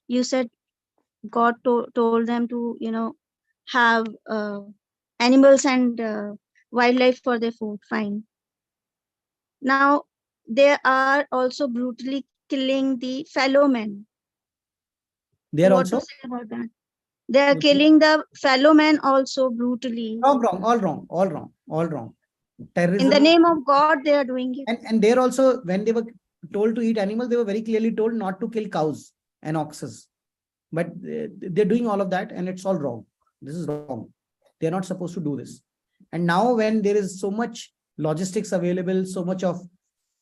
you said God told them to, have animals and wildlife for their food. Fine. Now they are also brutally killing the fellow men. They are What also to say about that? They are killing the fellow men also brutally. wrong, all wrong, all wrong, all wrong. Terrorism. In the name of God, they are doing it. And they're also, when they were told to eat animals, they were very clearly told not to kill cows and oxes. But they're doing all of that, and it's all wrong. This is wrong. They're not supposed to do this. And now when there is so much logistics available, so much of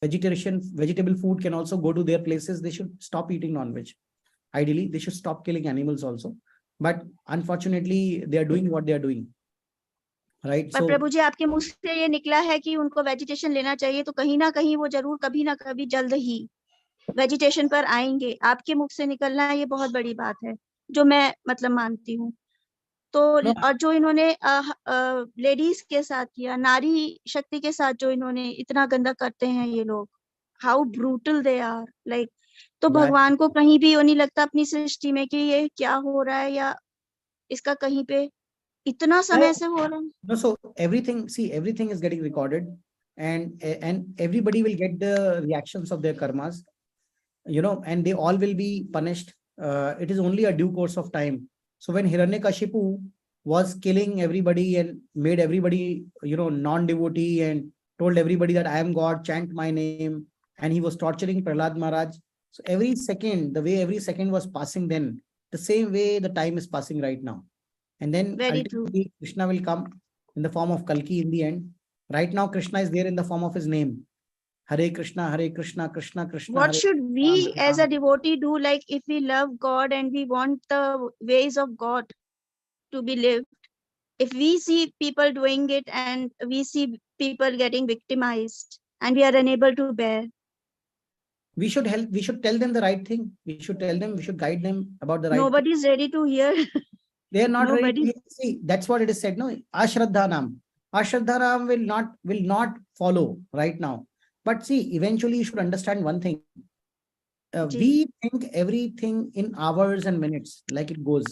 vegetable food can also go to their places, they should stop eating non-veg. Ideally, they should stop killing animals also. But unfortunately, they are doing what they are doing. Right? पर प्रभु जी आपके मुंह से ये निकला है कि उनको vegetation लेना चाहिए, तो कहीं ना कहीं वो जरूर कभी ना कभी जल्द ही वेजिटेशन पर आएंगे. आपके मुख से निकलना ये बहुत बड़ी बात है, जो मैं मतलब मानती हूँ. तो और जो इन्होंने लेडीज के साथ किया, नारी शक्ति के साथ जो इन्होंने इतना गंदा करते हैं ये लोग, how brutal they are, like. तो भगवान को कहीं भी वो नहीं लगता अपनी सृष्टि में कि ये क्या हो रहा है, या इसका कहीं पे इतना समय से हो रहा है. No, so everything is getting recorded, and everybody will get the reactions of their karmas, and they all will be punished. It is only a due course of time. So when Hiranyakashipu was killing everybody and made everybody, non-devotee, and told everybody that I am God, chant my name, and he was torturing Prahlad Maharaj. So every second, the way every second was passing then, the same way the time is passing right now. And then ultimately Krishna will come in the form of Kalki in the end. Right now, Krishna is there in the form of his name. Hare Krishna, Krishna, Krishna. What Hare should we Ram, as a devotee do? Like if we love God and we want the ways of God to be lived, if we see people doing it and we see people getting victimized and we are unable to bear, we should help. We should tell them the right thing. We should tell them. We should guide them about the right. Nobody is ready to hear. They are not ready to see. That's what it is said. No, Ashraddhanam. Ashraddhanam will not follow right now. But see, eventually you should understand one thing. We think everything in hours and minutes, like it goes.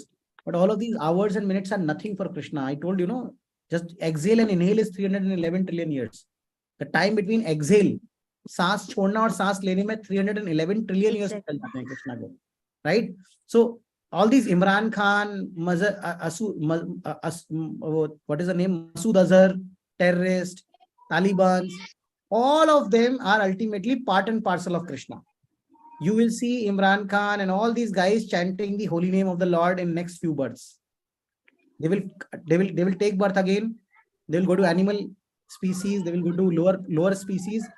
But all of these hours and minutes are nothing for Krishna. I told you, just exhale and inhale is 311 trillion years. The time between exhale, सांस छोड़ना और सांस लेने में 311 trillion years चल जाते हैं कृष्णा को, right? So all these Imran Khan, what is the name? Masood Azhar, terrorist, Taliban, all of them are ultimately part and parcel of Krishna. You will see Imran Khan and all these guys chanting the holy name of the Lord in next few births. They will take birth again. They will go to animal species. They will go to lower species.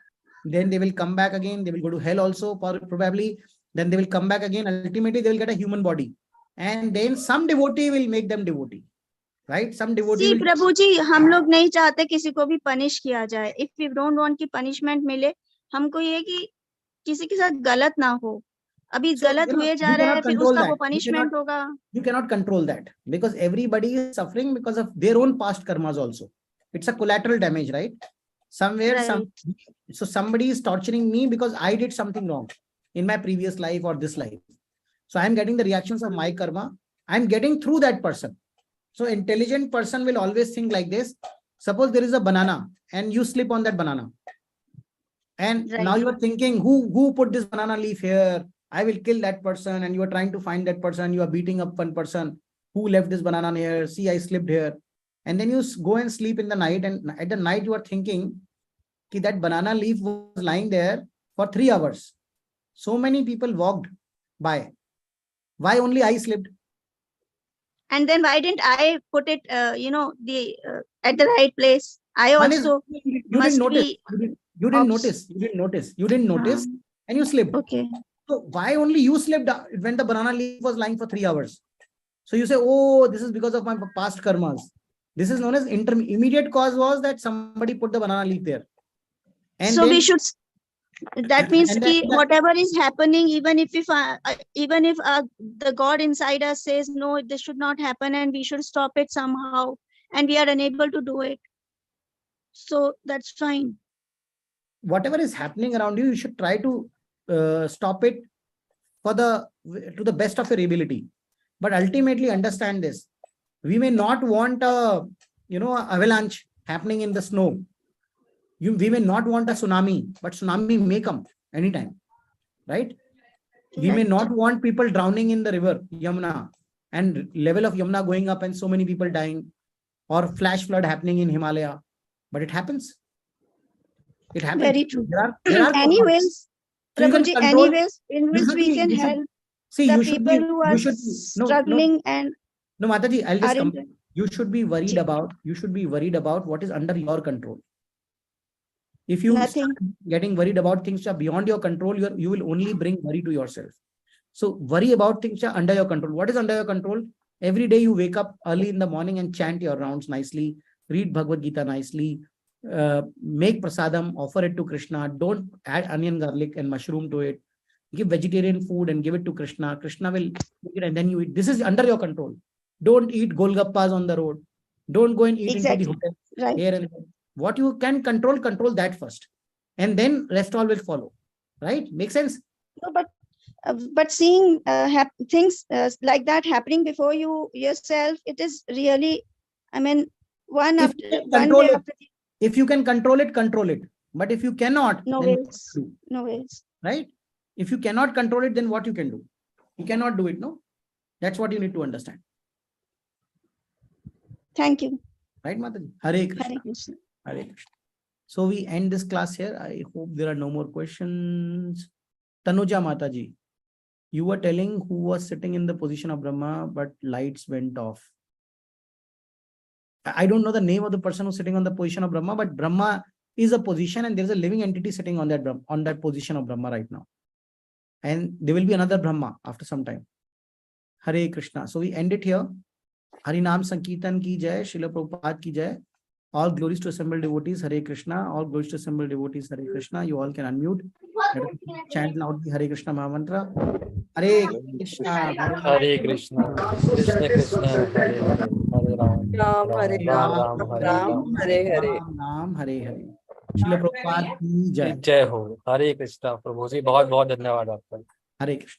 Then they will come back again. They will go to hell also, probably. Then they will come back again. Ultimately, they will get a human body. And then some devotee will make them devotee. Right? Some devotee See, will... प्रभु जी, हम लोग नहीं चाहते किसी को भी punish किया जाए. If we don't want कि punishment मिले, हमको ये कि किसी के साथ गलत ना हो. अभी गलत हुए जा रहा है, फिर उसका वो punishment होगा. You cannot control that because everybody is suffering because of their own past karmas also. It's a collateral damage, right? Somewhere, so somebody is torturing me because I did something wrong in my previous life or this life. So I'm getting the reactions of my karma. I'm getting through that person. So intelligent person will always think like this. Suppose there is a banana and you slip on that banana. And now you are thinking, who put this banana leaf here? I will kill that person. And you are trying to find that person. You are beating up one person who left this banana here. See, I slipped here. And then you go and sleep in the night. And at the night, you are thinking that banana leaf was lying there for 3 hours. So many people walked by. Why only I slipped? And then why didn't I put it, the at the right place? I One is also you must didn't notice. be. You didn't Obs- notice. You didn't notice. You didn't notice, and you slipped. Okay. So why only you slipped when the banana leaf was lying for 3 hours? So you say, oh, this is because of my past karmas. This is known as immediate cause was that somebody put the banana leaf there. And So then, we should. That means and ki then- whatever is happening, even if the God inside us says no, this should not happen, and we should stop it somehow, and we are unable to do it. So that's fine. whatever is happening around you, you should try to stop it to the best of your ability. But ultimately, understand this: we may not want a avalanche happening in the snow. We may not want a tsunami, but tsunami may come anytime, right? We may Right. not want people drowning in the river Yamuna and level of Yamuna going up and so many people dying, or flash flood happening in Himalaya, but it happens. It happens. Very true. There are Anyways, So you can Prabhuji, control- anyways, in you which should we be- can you should- help See, the you should people be, who are you should be, struggling and no, Mataji, I'll just are come. in. You should be worried about what is under your control. If you Nothing. start getting worried about things which are beyond your control, you will only bring worry to yourself. So worry about things which are under your control. What is under your control? Every day you wake up early in the morning and chant your rounds nicely, read Bhagwad Gita nicely, make prasadam, offer it to Krishna. Don't add onion, garlic, and mushroom to it. Give vegetarian food and give it to Krishna. Krishna will take it and then you eat. This is under your control. Don't eat golgappas on the road. Don't go and eat Exactly. into the hotel Right. here and there. What you can control that first. And then rest all will follow. Right? Make sense? No, but seeing things like that happening before yourself, it is really, I mean, one If after you can one control day it, after the, if you can control it, control it. But if you cannot, no then ways, do, no ways. right? If you cannot control it, then what you can do? You cannot do it, no? That's what you need to understand. Thank you. Right, Mataji? Hare Krishna. Hare Krishna. Hare Krishna. So we end this class here. I hope there are no more questions. Tanuja Mataji, you were telling who was sitting in the position of Brahma, but lights went off. I don't know the name of the person who's sitting on the position of Brahma, but Brahma is a position and there's a living entity sitting on that position of Brahma right now. And there will be another Brahma after some time. Hare Krishna. So we end it here. Harinam Sankirtan ki jai, Srila Prabhupada ki jai. All glories to assembled devotees, Hare Krishna. All glories to assembled devotees, Hare Krishna. You all can unmute. Let us chant loudly Hare Krishna Mahamantra. Hare Krishna. Hare Krishna, Krishna Krishna, Hare Hare, Hare Ram, Ram Hare Ram, Ram, Hare Ram Ram. Hare Hare. Ram Hare Hare. Srila Prabhupada ki jai. जय हो। हरे कृष्णा प्रभु जी, बहुत बहुत धन्यवाद आपका। Hare Krishna.